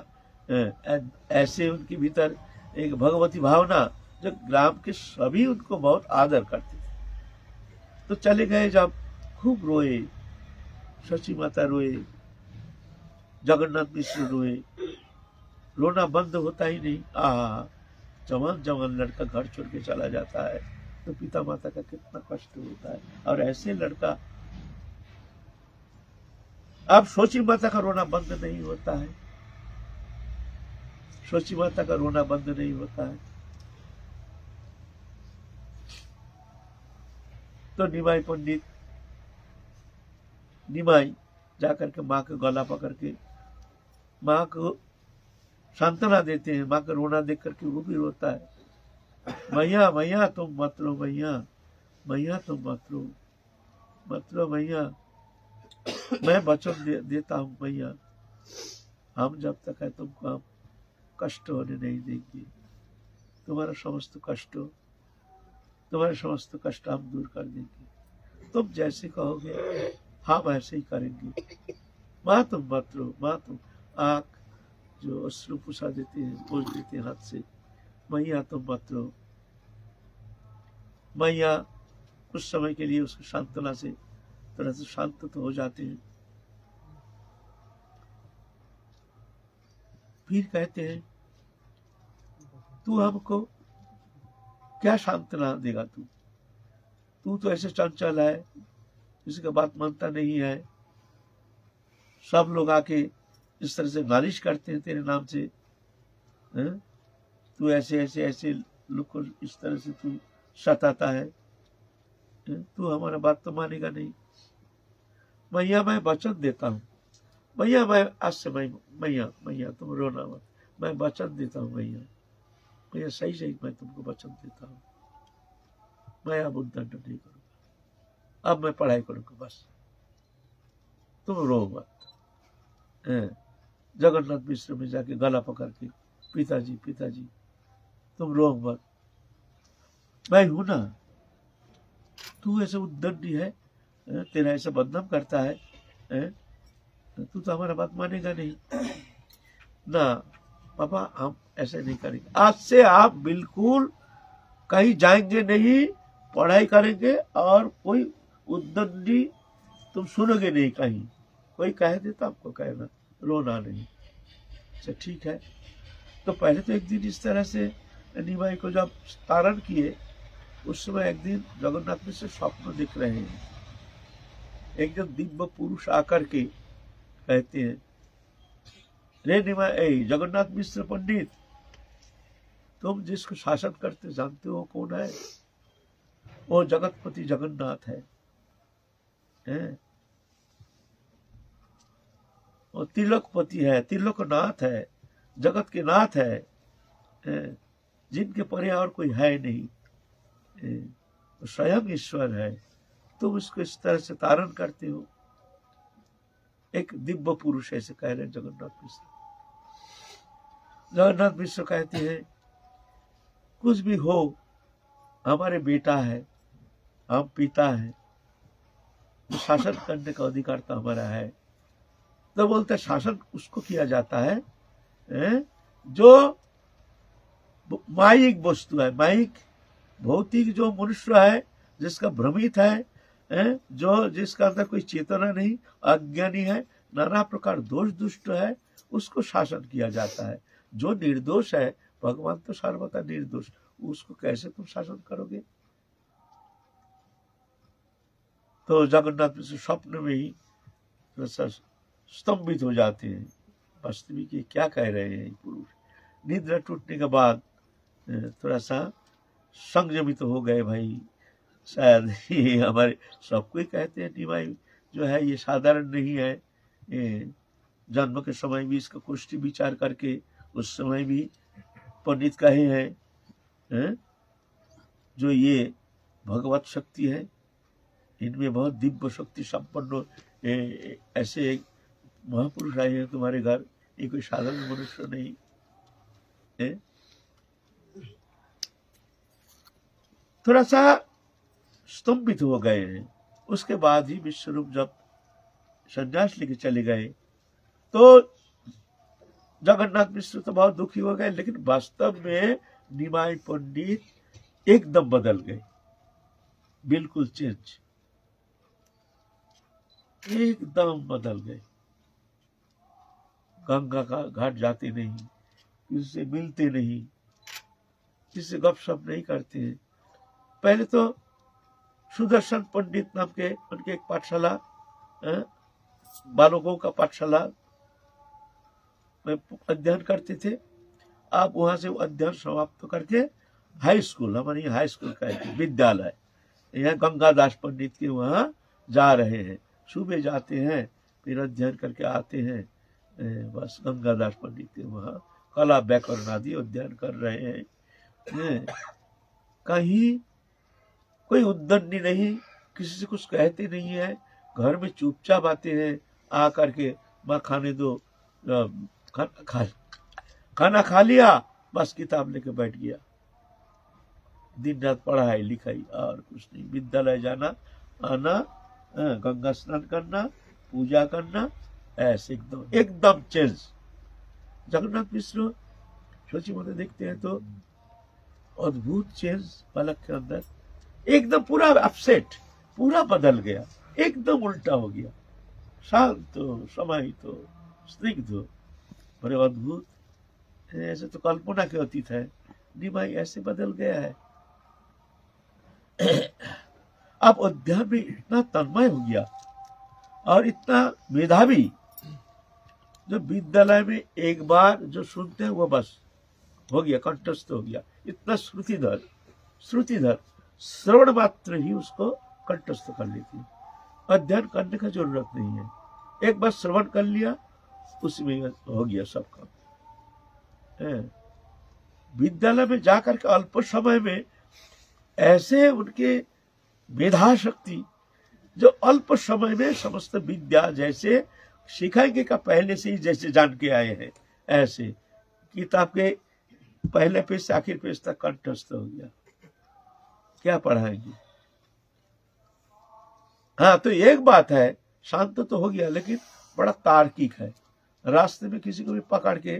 ऐसे उनके भीतर एक भगवती भावना, जो ग्राम के सभी उनको बहुत आदर करते थे। तो चले गए जब, खूब रोए, शची माता रोए, जगन्नाथ मिश्र रोए, रोना बंद होता ही नहीं। जवान जवान लड़का घर छोड़ के चला जाता है तो पिता माता का कितना कष्ट होता है। और ऐसे लड़का, अब सोची माता का रोना बंद नहीं होता है, सोची माता का रोना बंद नहीं होता है। तो निमाई पंडित, निमाई जाकर के माँ के गला पकड़ के माँ को सांत्वना देते हैं। माँ का रोना देख करके वो भी रोता है। मैया मैया तुम मत रो, मैया मैया तुम मत रो, मत रो मैया, मैं वचन देता हूँ मैया, हम जब तक है तुमको हम कष्ट होने नहीं देंगे। तुम्हारा समस्त कष्ट, तुम्हारे समस्त कष्ट हम दूर कर देंगे। तुम जैसे कहोगे हम ऐसे ही करेंगे। माँ तुम मत रो, माँ तुम। आँख जो अश्रु पुछा देते हैं, पोंछ देते हैं हाथ से, मैया तुम मत रो। मैया कुछ समय के लिए उसकी सांत्वना से थोड़ा सा शांत तो हो जाते हैं। फिर कहते हैं तू हमको क्या सांत्वना देगा, तू तो ऐसे चंचल है, किसी का बात मानता नहीं है, सब लोग आके इस तरह से नालिश करते हैं तेरे नाम से, तू ऐसे ऐसे ऐसे लोग को इस तरह से तू सताता है, तू हमारा बात तो मानेगा नहीं। मैया मैं वचन देता हूँ, मैया मैं आज से मैया मैया तुम रोना मत, मैं वचन देता हूँ मैया, मैया सही सही मैं तुमको वचन देता हूँ, मैं अब उद्दंड नहीं करूंगा, अब मैं पढ़ाई करूंगा, बस तुम रो मत। जगन्नाथ मिश्र में जाके गला पकड़ के, पिताजी पिताजी तुम रो मत, मैं हूं ना, तू ऐसे उद्दंडी है, तेरा ऐसा बदनाम करता है, तू तो हमारा बात मानेगा नहीं ना। पापा हम ऐसे नहीं करेंगे, आज से आप बिल्कुल कहीं जाएंगे नहीं, पढ़ाई करेंगे और कोई उद्दंडी तुम सुनोगे नहीं। कहीं कोई कह देता आपको कहना, रोना नहीं। अच्छा ठीक है। तो पहले तो एक दिन इस तरह से निमाई को जब तारण किए, उस समय एक दिन जगन्नाथ मिश्र स्वप्न दिख रहे हैं। एक जन दिव्य पुरुष आकर के कहते हैं, रे निमाई, जगन्नाथ मिश्र पंडित, तुम जिसको शासन करते जानते हो कौन है? वो जगतपति जगन्नाथ है, वो त्रिलोकपति है, त्रिलोकनाथ है, जगत के नाथ है, जिनके परे और कोई है नहीं, स्वयं ईश्वर है। तुम इसको इस तरह से तारण करते हो। एक दिव्य पुरुष ऐसे कह रहे हैं जगन्नाथ मिश्र। जगन्नाथ मिश्र कहते हैं, कुछ भी हो, हमारे बेटा है, हम पिता है, शासन करने का अधिकार तो हमारा है। तो बोलते शासन उसको किया जाता है जो माइक वस्तु है। माइक भौतिक जो मनुष्य है, जिसका भ्रमित है, जो जिसका अंदर कोई चेतना नहीं, अज्ञानी है, नाना प्रकार दोष दुष्ट है, उसको शासन किया जाता है। जो निर्दोष है, भगवान तो सर्वथा निर्दोष, उसको कैसे तुम शासन करोगे? तो जगन्नाथ मिश्र स्वप्न में ही स्तंभित हो जाते हैं। वास्तविक ये क्या कह रहे हैं पुरुष? निद्रा टूटने के बाद थोड़ा सा संयमित हो गए। भाई शायद ये हमारे सबको ही कहते हैं निमाई जो है ये साधारण नहीं है। जन्म के समय भी इसका कुष्ठी विचार करके उस समय भी पंडित कहे हैं जो ये भगवत शक्ति है, इनमें बहुत दिव्य शक्ति संपन्न ऐसे एक महापुरुष आए हैं तुम्हारे घर, ये कोई साधारण मनुष्य नहीं है। थोड़ा सा स्तंभित हो गए हैं। उसके बाद ही विश्वरूप जब संन्यास लेके चले गए तो जगन्नाथ मिश्र तो बहुत दुखी हो गए, लेकिन वास्तव में निमाई पंडित एकदम बदल गए, बिल्कुल चेंज, एकदम बदल गए। गंगा का घाट जाते नहीं, किसी से मिलते नहीं, किसी से गपशप नहीं करते हैं। पहले तो सुदर्शन पंडित नाम के उनके एक पाठशाला, बालकों का पाठशाला में अध्ययन करते थे। आप वहां से अध्ययन समाप्त करके हाई स्कूल, हमारे हाई स्कूल का विद्यालय, यहाँ गंगादास पंडित के वहां जा रहे हैं। सुबह जाते हैं, फिर अध्ययन करके आते हैं। बस गंगादास पंडित के वहां कला व्याकरण आदि अध्ययन कर रहे हैं। कहीं कोई उद्दंडी नहीं, किसी से कुछ कहते नहीं है, घर में चुपचाप आते हैं, आ करके माँ खाने दो, खाना खा लिया, बस किताब लेके बैठ गया। दिन रात पढ़ाई लिखाई और कुछ नहीं। विद्यालय जाना आना, गंगा स्नान करना, पूजा करना, ऐसे एकदम चेंज। जगन्नाथ मिश्र सोची मत देखते हैं तो अद्भुत चेंज बालक के अंदर, एकदम पूरा अपसेट, पूरा बदल गया, एकदम उल्टा हो गया, शांत हो, समाहित हो, स्निग्ध हो, बड़े अद्भुत। ऐसे तो कल्पना के अतीत है, निमाई ऐसे बदल गया है। अब अध्ययन में इतना तन्मय हो गया और इतना मेधावी, जो विद्यालय में एक बार जो सुनते हैं वो बस हो गया, कंठस्थ हो गया। इतना श्रुतिधर श्रवण मात्र ही उसको कंठस्थ कर लेती है। अध्ययन करने का जरूरत नहीं है, एक बार श्रवण कर लिया उसमें हो गया सब काम। विद्यालय में जाकर के अल्प समय में ऐसे उनके मेधा शक्ति, जो अल्प समय में समस्त विद्या जैसे सिखाएंगे का पहले से ही जैसे जान के आए हैं, ऐसे किताब के पहले पेज से आखिर पेज तक कंठस्थ हो गया। क्या पढ़ाएंगे? हाँ, तो एक बात है, शांत तो हो गया लेकिन बड़ा तार्किक है। रास्ते में किसी को भी पकड़ के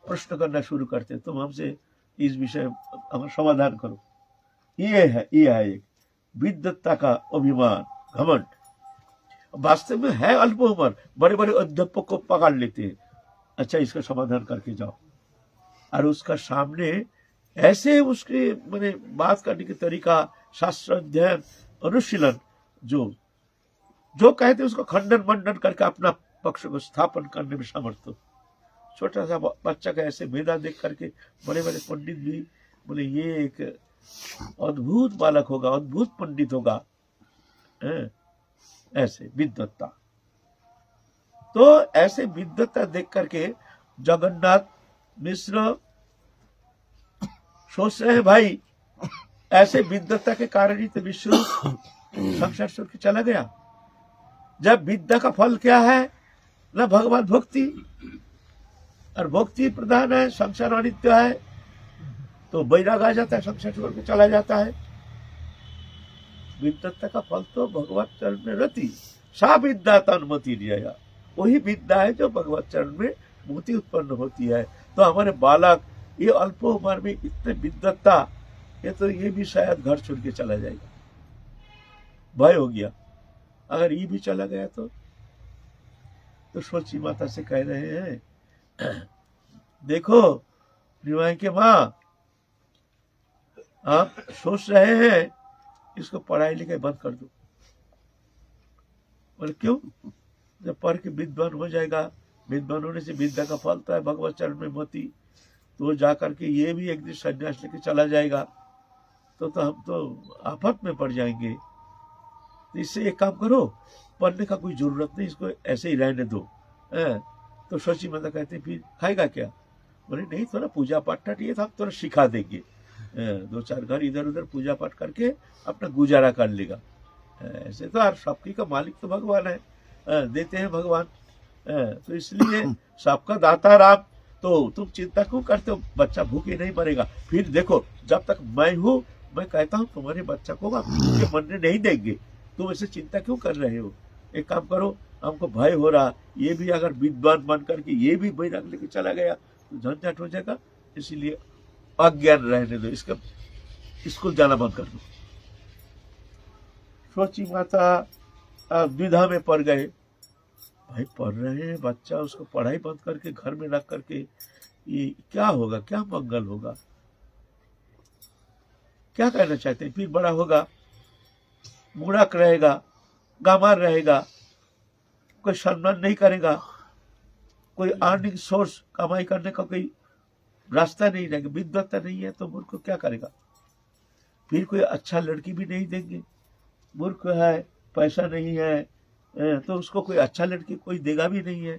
प्रश्न करना शुरू करते, तुम हमसे इस विषय हमारा समाधान करो। ये है एक विद्वत्ता का अभिमान, घमंड। वास्तव में है अल्प उम्र, बड़े बड़े अध्यापक को पकड़ लेते हैं, अच्छा इसका समाधान करके जाओ। और उसका सामने ऐसे उसके मैंने बात करने की तरीका, शास्त्र अध्ययन, अनुशीलन, जो कहते उसको खंडन मंडन करके अपना पक्ष को स्थापन करने में समर्थ हो। छोटा सा बच्चा का ऐसे मेधा देख करके बड़े बड़े पंडित भी बोले ये एक अद्भुत बालक होगा, अद्भुत पंडित होगा। ऐसे विद्वत्ता, तो ऐसे विद्वत्ता देख करके जगन्नाथ मिश्र सोच रहे हैं भाई ऐसे विद्वत्ता के कारण ही तो विश्व संसार छोड़ के चला गया। जब विद्या का फल क्या है? न भगवान भक्ति, और भक्ति प्रधान है, संसार अनित्य है, तो वैराग आ जाता है, संसार छोड़ के चला जाता है। विद्वत्ता का फल तो भगवत चरण में रति, सा विद्या तन्मति लिया, वही विद्या है जो भगवत चरण में मोती उत्पन्न होती है। तो हमारे बालक ये अल्प उम्र में इतने विद्वत्ता, ये तो ये भी शायद घर छोड़ के चला जाएगा, भय हो गया। अगर ये भी चला गया तो सोची माता से कह रहे हैं, देखो निमाई के माँ, आप सोच रहे हैं इसको पढ़ाई लिखाई बंद कर दो। बोले क्यों? जब पढ़ के विद्वान हो जाएगा, विद्वान होने से विद्या का फल है भगवत चरण में मोती, तो जाकर के ये भी एक दिन संन्यास लेके चला जाएगा तो हम तो आफत में पड़ जाएंगे। तो इससे एक काम करो, पढ़ने का कोई जरूरत नहीं, इसको ऐसे ही रहने दो। तो शशि माता कहते फिर खाएगा क्या? बोले नहीं, थोड़ा पूजा पाठ ये था, हम थोड़ा सिखा देंगे, 2-4 घर इधर उधर पूजा पाठ करके अपना गुजारा कर लेगा। ऐसे तो यार सबकी का मालिक तो भगवान है, देते हैं भगवान, तो इसलिए सबका दाता राम, तो तुम चिंता क्यों करते हो? बच्चा भूखे नहीं मरेगा। फिर देखो, जब तक मैं हूँ, मैं कहता हूँ तुम्हारे बच्चा को आप भूखे मरने नहीं देंगे, तुम ऐसे चिंता क्यों कर रहे हो? एक काम करो, हमको भय हो रहा, ये भी अगर विद्वान बन करके ये भी बैराग लेके चला गया तो झंझट हो जाएगा, इसीलिए अज्ञान रहने दो, इसका स्कूल जाना बंद कर दो। सोची माता द्विधा में पड़ गए, भाई पढ़ रहे हैं बच्चा, उसको पढ़ाई बंद करके घर में रख करके ये क्या होगा, क्या मंगल होगा, क्या कहना चाहते हैं? फिर बड़ा होगा, मूर्ख रहेगा, गामार रहेगा, कोई सम्मान नहीं करेगा, कोई अर्निंग सोर्स कमाई करने का कोई रास्ता नहीं रहेगा, विद्वत्ता नहीं है तो मूर्ख को क्या करेगा? फिर कोई अच्छा लड़की भी नहीं देंगे, मूर्ख है, पैसा नहीं है, तो उसको कोई अच्छा लड़की कोई देगा भी नहीं है,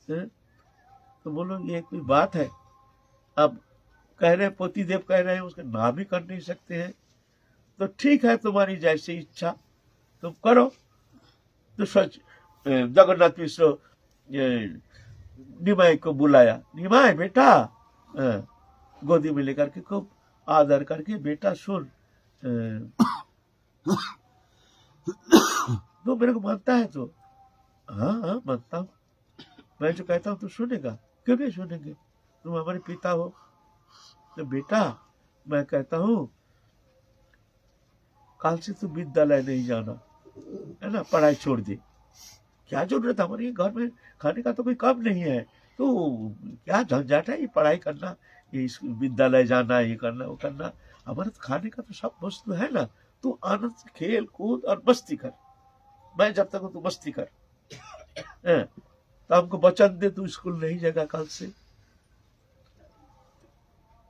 तो बोलो ये कोई बात है? अब कह रहे पोतीदेव कह रहे हैं उसका नाम ही कर नहीं सकते हैं, तो ठीक है तुम्हारी जैसी इच्छा तुम करो। तो सच जगन्नाथ मिश्र निमाई को बुलाया, निमाई बेटा, गोदी में लेकर के खूब आदर करके, बेटा सुन, तो मेरे को मानता है तो? हाँ मानता हूँ, मैं जो कहता हूँ तो सुनेगा, क्यों नहीं सुनेंगे, तुम हमारे पिता हो। तो बेटा मैं कहता हूँ कल से तू विद्यालय नहीं जाना, है ना, पढ़ाई छोड़ दे। क्या जरूरत, हमारे घर में खाने का तो कोई कम नहीं है, तो क्या झंझट है ये पढ़ाई करना, ये विद्यालय जाना, ये करना वो करना, हमारे तो खाने का तो सब वस्तु है ना, तू आनंद से खेल कूद और मस्ती कर, मैं जब तक तू मस्ती कर, तो हमको वचन दे तू स्कूल नहीं जाएगा कल से।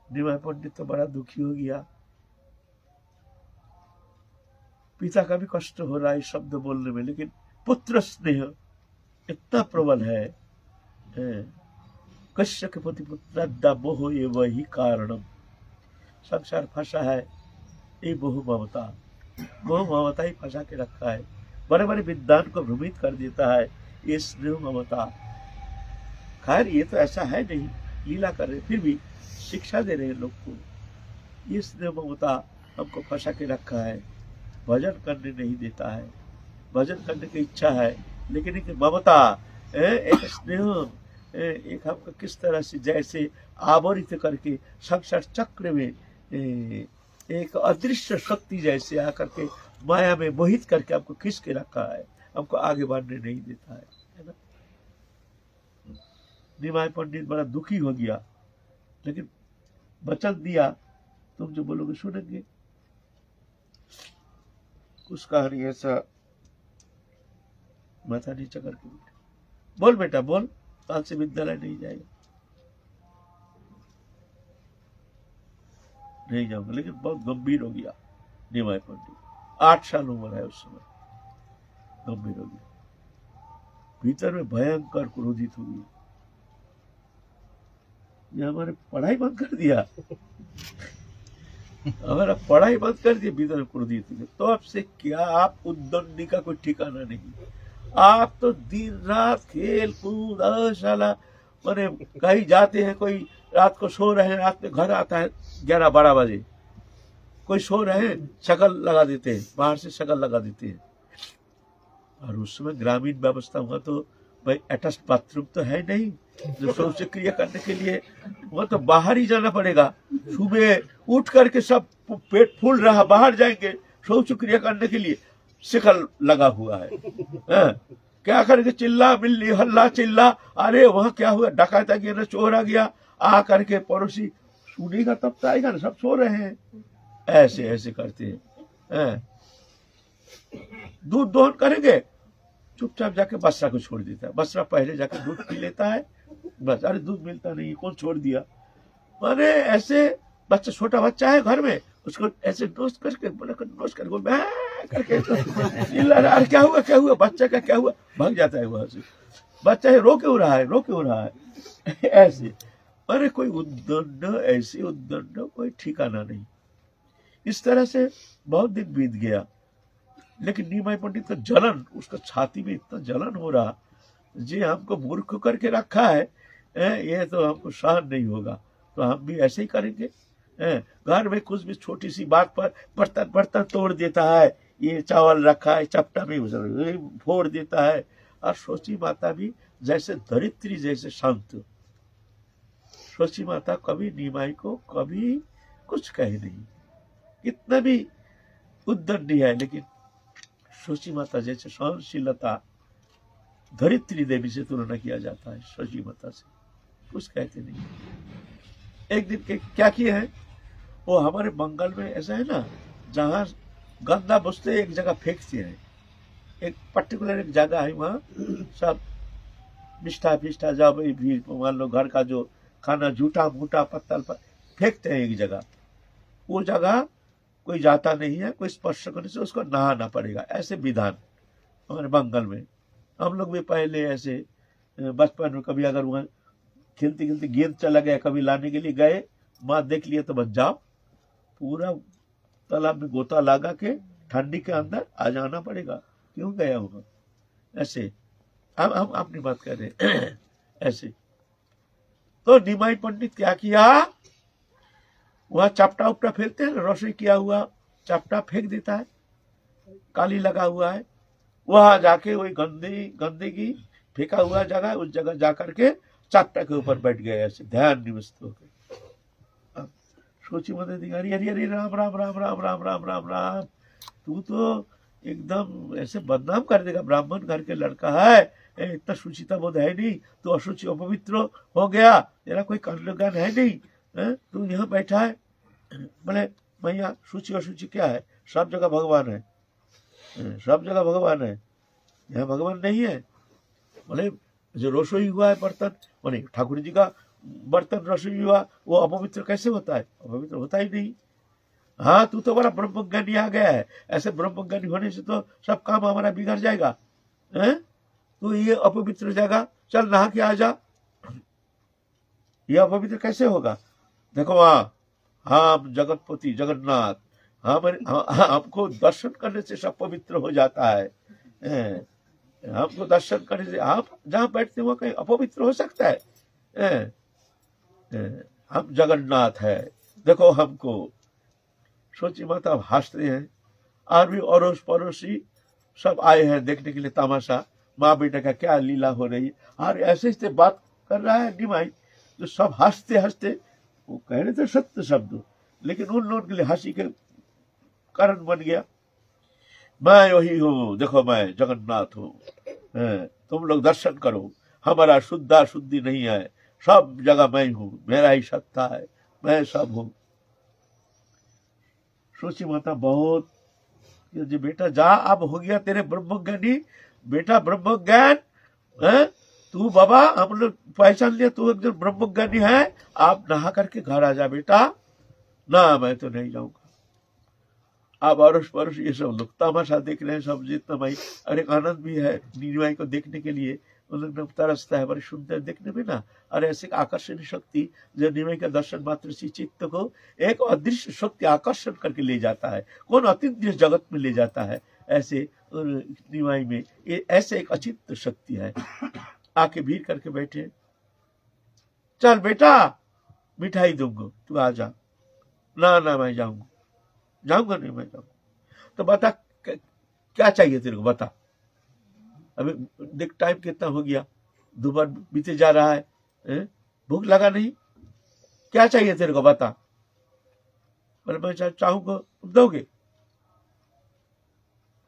निमाई पंडित तो बड़ा दुखी हो गया, पिता का भी कष्ट हो रहा है शब्द बोलने में, लेकिन पुत्र स्नेह इतना प्रबल है, कश्य के प्रति पुत्र मोह ये वही कारणम, संसार फंसा है ये मोह ममता ही फंसा के रखा है, बड़े बड़े विद्वान को भ्रमित कर देता है ये स्नेह ममता। खैर ये तो ऐसा है नहीं, लीला कर रहे फिर भी शिक्षा दे रहे हैं लोग को, ये स्नेह ममता हमको फंसा के रखा है, भजन करने नहीं देता है, भजन करने की इच्छा है लेकिन एक ममता, एक स्नेह, एक हमको किस तरह से जैसे आवरित करके संसार चक्र में एक अदृश्य शक्ति जैसे आकर के माया में मोहित करके हमको खींच के रखा है, हमको आगे बढ़ने नहीं देता है ना। निमाई पंडित बड़ा दुखी हो गया, लेकिन वचन दिया तुम जो बोलोगे सुनेंगे। उस कहानी ऐसा माथा नीचे करके बोल बेटा बोल, कल से विद्यालय नहीं जाएगा, नहीं जाऊंगा। लेकिन बहुत गंभीर हो गया निमाई पंडित, 8 साल उम्र है उस समय, गंभीर हो गया, भीतर में भयंकर क्रोधित हो गई, ये हमारे पढ़ाई बंद कर दिया, हमारा पढ़ाई बंद कर दिया, भीतर में क्रोधित हो गया। तो आपसे क्या, आप उद्दंडी का कोई ठिकाना नहीं, आप तो दिन रात खेल कूद शाला, मैंने कहीं जाते हैं, कोई रात को सो रहे हैं, रात में घर आता है 11-12 बजे, कोई सो रहे हैं शक्ल लगा देते हैं, बाहर से शक्ल लगा देते हैं। और उस समय ग्रामीण व्यवस्था हुआ तो भाई अटैच बाथरूम तो है नहीं जो शौच क्रिया करने के लिए, वो तो बाहर ही जाना पड़ेगा। सुबह उठ करके सब पेट फूल रहा, बाहर जाएंगे शौच क्रिया करने के लिए, शिकल लगा हुआ है। क्या करेंगे, चिल्ला मिल्ली हल्ला चिल्ला, अरे वहां क्या हुआ, डकैत आ गया ना, चोर आ गया, आ करके पड़ोसी सुनेगा तब तो आएगा ना, सब सो रहे हैं। ऐसे ऐसे करते हैं। दूध दोहन करेंगे, चुपचाप जाके बसरा को छोड़ देता है। बसरा पहले जाके दूध पी लेता है, बस। अरे दूध मिलता नहीं, कौन छोड़ दिया। माने ऐसे बच्चा, छोटा बच्चा है घर में, उसको ऐसे नोच करके बोला नोच करके मैं करके चिल्ला रहा, अरे क्या हुआ क्या हुआ, बच्चा का क्या हुआ, भाग जाता है वहां से। बच्चा है, रो क्यों रहा है, रो क्यों रहा है। ऐसे अरे कोई उद्दंड, ऐसे उद्दंड कोई ठिकाना नहीं। इस तरह से बहुत दिन बीत गया, लेकिन नीमाई पंडित का जलन, उसका छाती में इतना जलन हो रहा, जी हमको मूर्ख करके रखा है, ये तो हमको सहन नहीं होगा, तो हम भी ऐसे ही करेंगे। घर में कुछ भी छोटी सी बात पर बर्तन बर्तन तोड़ देता है, ये चावल रखा है चपटा में फोड़ देता है। और सोची माता भी जैसे धरित्री जैसे शांत। सोची माता कभी नीमाई को कभी कुछ कहे नहीं, कितना भी उद्दंडी है, लेकिन सोची माता जैसे सहनशीलता धरित्री देवी से तुलना किया जाता है, सोची माता से कुछ कहते नहीं। एक दिन के क्या किए हैं, वो हमारे बंगाल में ऐसा है ना, जहाँ गंदा वस्तु एक जगह फेंकते हैं, एक पर्टिकुलर एक जगह है, वहाँ सब मिष्ठा फिष्ठा जब भी मान लो घर का जो खाना झूठा मूठा पत्तल पर फेंकते हैं एक जगह, वो जगह कोई जाता नहीं है, कोई स्पर्श करने से उसको नहाना पड़ेगा, ऐसे विधान हमारे बंगाल में। हम लोग भी पहले ऐसे बचपन में कभी अगर वहाँ खेलते खेलते गेंद चला गया, कभी लाने के लिए गए, माँ देख लिया तो बच जाओ, पूरा तालाब में गोता लगा के ठंडी के अंदर आ जाना पड़ेगा, क्यों गया होगा। ऐसे हम अपनी बात कर रहे हैं। ऐसे तो निमाई पंडित क्या किया, वह चपटा उपटा फेंकते हैं, रसोई किया हुआ चपटा फेंक देता है, काली लगा हुआ है, वहां जाके वही गंदगी फेंका हुआ जगह, उस जगह जाकर के चपटा के ऊपर बैठ गए, ऐसे ध्यान निवस्त होकर। सोची मत अधिकारी, अरे अरे राम राम राम राम राम राम राम राम, तू तो एकदम ऐसे बदनाम कर देगा, ब्राह्मण घर के लड़का है, इतना सुचिता बोध है नहीं, तू अशुचि अपवित्र हो गया, तेरा कोई कर्मज्ञान है नहीं, तू यहाँ बैठा है। बोले भैया सूची अशुचि क्या है, सब जगह भगवान है, सब जगह भगवान है, यहाँ भगवान नहीं है। बोले जो रसोई हुआ है बर्तन, बोले ठाकुर जी का बर्तन रसोई हुआ, वो अपवित्र कैसे होता है, अपवित्र होता ही नहीं। हाँ तू तो बड़ा ब्रह्मज्ञानी आ गया है, ऐसे ब्रह्मज्ञानी होने से तो सब काम हमारा बिगड़ जाएगा, तू ये अपवित्र जगह चल नहा के आ जा, ये अपवित्र कैसे होगा। देखो वहाँ हम जगतपति जगन्नाथ, हमको दर्शन करने से सब पवित्र हो जाता है, हमको दर्शन करने से आप जहाँ बैठते हो कहीं अपवित्र हो सकता है, हम जगन्नाथ है, देखो हमको। सोची माता हंसते हैं, और भी अड़ोस पड़ोसी सब आए हैं देखने के लिए तमाशा, माँ बेटा का क्या लीला हो रही है, और ऐसे ऐसे बात कर रहा है निमाई, तो सब हंसते हंसते, वो कह रहे थे सत्य शब्द, लेकिन उन लोगों के लिए हंसी के कारण बन गया। मैं वही हूँ, देखो मैं जगन्नाथ हूँ, तुम लोग दर्शन करो, हमारा शुद्धा शुद्धि नहीं है, सब जगह मैं हूँ, मेरा ही सत्ता है, मैं सब हूँ। सोची माता बहुत, जी बेटा जा, अब हो गया तेरे ब्रह्मज्ञानी, बेटा ब्रह्मज्ञान, तू बाबा हम लोग पहचान लिया, तू एक ब्रह्मज्ञानी है, आप नहा करके घर आ जा बेटा। ना मैं तो नहीं जाऊंगा। अब अड़ोस पड़ोस ये सब लोग तमाशा देख रहे हैं, सब जितना भाई, अरे आनंद भी है नीलमाई को देखने के लिए, उन्होंने तरसता है, बड़ी सुंदर देखने में ना, और ऐसे आकर्षण शक्ति जो नीलमाई का दर्शन मात्र से चित्त को एक अदृश्य शक्ति आकर्षण करके ले जाता है, कौन अतीन्द्रिय जगत में ले जाता है, ऐसे नीलमाई में ये ऐसे एक अचिंत्य शक्ति है। आके भीड़ करके बैठे, चल बेटा मिठाई दूंगा, तू आ जा। ना ना मैं जाऊंगा नहीं, मैं जाऊंगा। तो बता क्या चाहिए तेरे को, बता। अभी देख टाइम कितना हो गया, दोपहर बीते जा रहा है, भूख लगा नहीं, क्या चाहिए तेरे को बता। बोले मैं चाहूँ को तुम दोगे?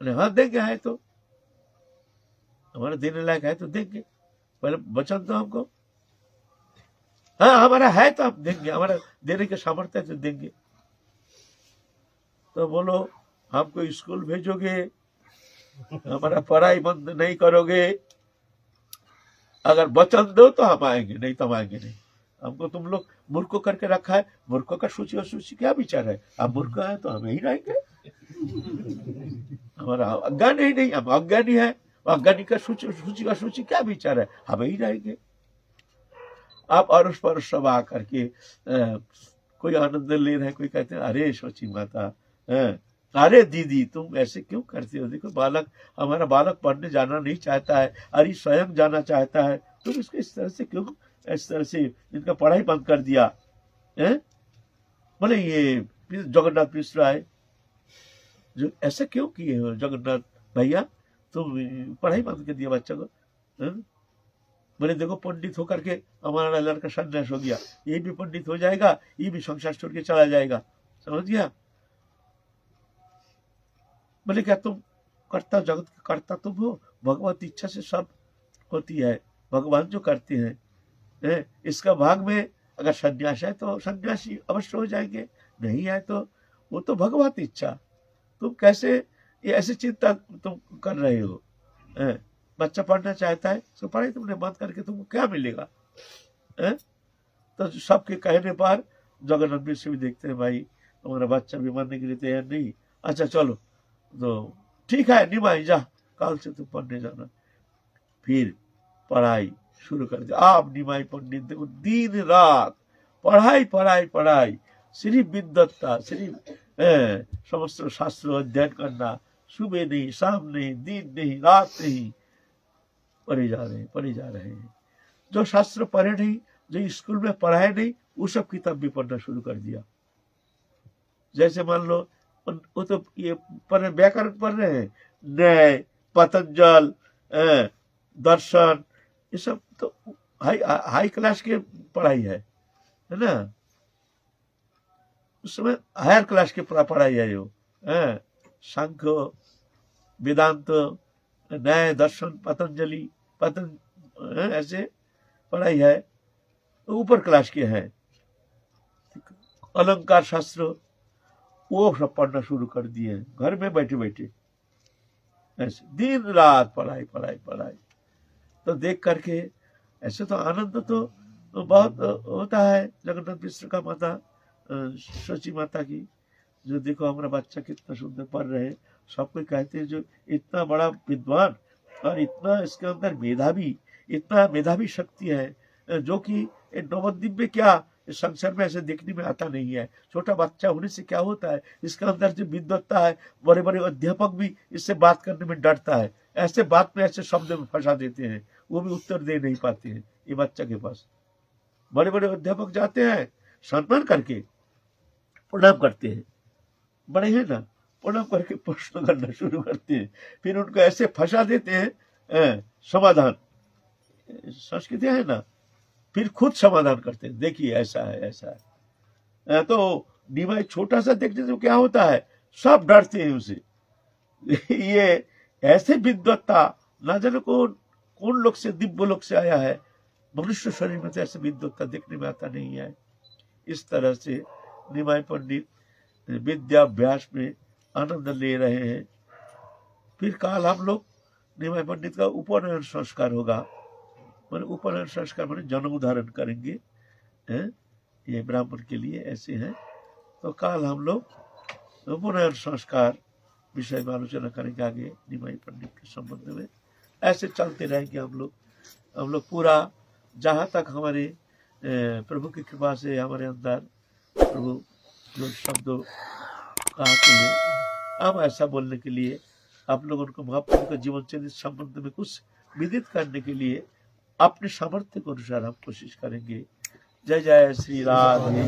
हाँ देंगे, है तो हमारा देने लायक है तो देंगे। पहले वचन दो हमको। हाँ हमारा है तो हम देंगे, हमारा देने के सामर्थ्य है तो देंगे। तो बोलो हमको स्कूल भेजोगे, हमारा पढ़ाई बंद नहीं करोगे, अगर वचन दो तो हम आएंगे, नहीं तो हम आएंगे नहीं। हमको तुम लोग मूर्खों करके रखा है, मूर्खों का सूची और सूची क्या विचार है? आप मूर्ख है तो हम यही रहेंगे, हमारा अज्ञान ही नहीं, हम अज्ञानी है, अज्ञानी का सूची का सूची क्या विचार है? हम यही रहेंगे। आप अरुष पर सब आकर के कोई आनंद ले रहे हैं, कोई कहते हैं अरे सोची माता, अरे दीदी तुम ऐसे क्यों करते हो? देखो बालक, हमारा बालक पढ़ने जाना नहीं चाहता है, अरे स्वयं जाना चाहता है, तुम इसको इस तरह से क्यों, इस तरह से इनका पढ़ाई बंद कर दिया है? बोले ये जगन्नाथ मिश्र आए, जो ऐसा क्यों किए हो जगन्नाथ भैया, तुम पढ़ाई बंद कर दिया बच्चा को? बोले देखो पंडित होकर के हमारा लड़का सन्यास हो गया, ये भी पंडित हो जाएगा, ये भी संसार छोड़ के चला जाएगा, समझ गया? बोले क्या तुम करता, जगत का करता तुम हो, भगवत इच्छा से सब होती है, भगवान जो करते हैं। इसका भाग में अगर सन्यास है तो सन्यासी अवश्य हो जाएंगे, नहीं है तो वो तो भगवत इच्छा। तुम कैसे ये ऐसी चिंता तुम कर रहे हो? बच्चा पढ़ना चाहता है, तो पढ़ाई तुमने बंद करके तुमको क्या मिलेगा? तो सबके कहने पर जगन्नाथ मिश्र भी देखते हैं भाई हमारा बच्चा भी मानने के लिए तैयार नहीं, अच्छा चलो तो ठीक है निमाई जा, कल से तुम पढ़ने जाना। फिर पढ़ाई शुरू कर दिया। आप निमाई पंडित देखो दिन रात पढ़ाई पढ़ाई पढ़ाई, सिर्फ विद्वत्ता, सिर्फ समस्त शास्त्र अध्ययन करना, सुबह नहीं, शाम नहीं, दिन नहीं, रात नहीं, पढ़े जा रहे हैं। जो शास्त्र पढ़े नहीं, जो स्कूल में पढ़ाए नहीं, वो सब किताब भी पढ़ना शुरू कर दिया। जैसे मान लो वो तो ये पढ़ व्याकरण पढ़ रहे हैं, न्याय, पतंजल, दर्शन, ये सब तो हाई क्लास की पढ़ाई है ना? उस समय हायर क्लास की पढ़ाई है वो, सांख्य, वेदांत, न्याय, दर्शन, पतंजलि, ऐसे पढ़ाई है, ऊपर क्लास की है। अलंकार शास्त्र वो सब पढ़ना शुरू कर दिए घर में बैठे बैठे, ऐसे दिन रात पढ़ाई पढ़ाई पढ़ाई। तो देख करके ऐसे तो आनंद तो बहुत होता है जगन्नाथ मिश्र का माता, शची माता की, जो देखो हमारा बच्चा कितना सुंदर पढ़ रहे हैं। सब कोई कहते हैं जो इतना बड़ा विद्वान और इतना इसके अंदर मेधावी, इतना मेधावी शक्ति है, जो कि नवद्वीप में क्या इस संसार में ऐसे देखने में आता नहीं है। छोटा बच्चा होने से क्या होता है, इसके अंदर जो विद्वत्ता है, बड़े बड़े अध्यापक भी इससे बात करने में डरता है, ऐसे बात में ऐसे शब्द में फंसा देते हैं, वो भी उत्तर दे नहीं पाते हैं। ये बच्चा के पास बड़े बड़े अध्यापक जाते हैं, सम्मान करके प्रणाम करते हैं, बड़े हैं ना, प्रणाम करके प्रश्न करना शुरू करते हैं, फिर उनको ऐसे फंसा देते हैं समाधान, संस्कृति है ना, फिर खुद समाधान करते हैं, देखिए ऐसा है ऐसा है। तो निमाई छोटा सा देखने से क्या होता है, सब डरते हैं उसे। ये ऐसे विद्वत्ता ना जाने कौन लोग से, दिव्य लोग से आया है, मनुष्य शरीर में तो ऐसे विद्वत्ता देखने में आता नहीं है। इस तरह से निमाई पंडित विद्याभ्यास में आनंद ले रहे हैं। फिर कल हम लोग निमाई पंडित का उपनयन संस्कार होगा, मैंने उपनयन संस्कार मैंने जन्म धारण करेंगे, ये ब्राह्मण के लिए ऐसे हैं। तो कल हम लोग उपनयन संस्कार विषय में आलोचना करेंगे आगे निमाई पंडित के संबंध में। ऐसे चलते रहेंगे हम लोग पूरा, जहाँ तक हमारे प्रभु की कृपा से हमारे अंदर प्रभु जो शब्द कहते हैं, हम ऐसा बोलने के लिए आप लोगों को महाप्रभु का जीवन चरित्र संबंध में कुछ विदित करने के लिए अपने सामर्थ्य के अनुसार हम कोशिश करेंगे। जय जय श्री राधे।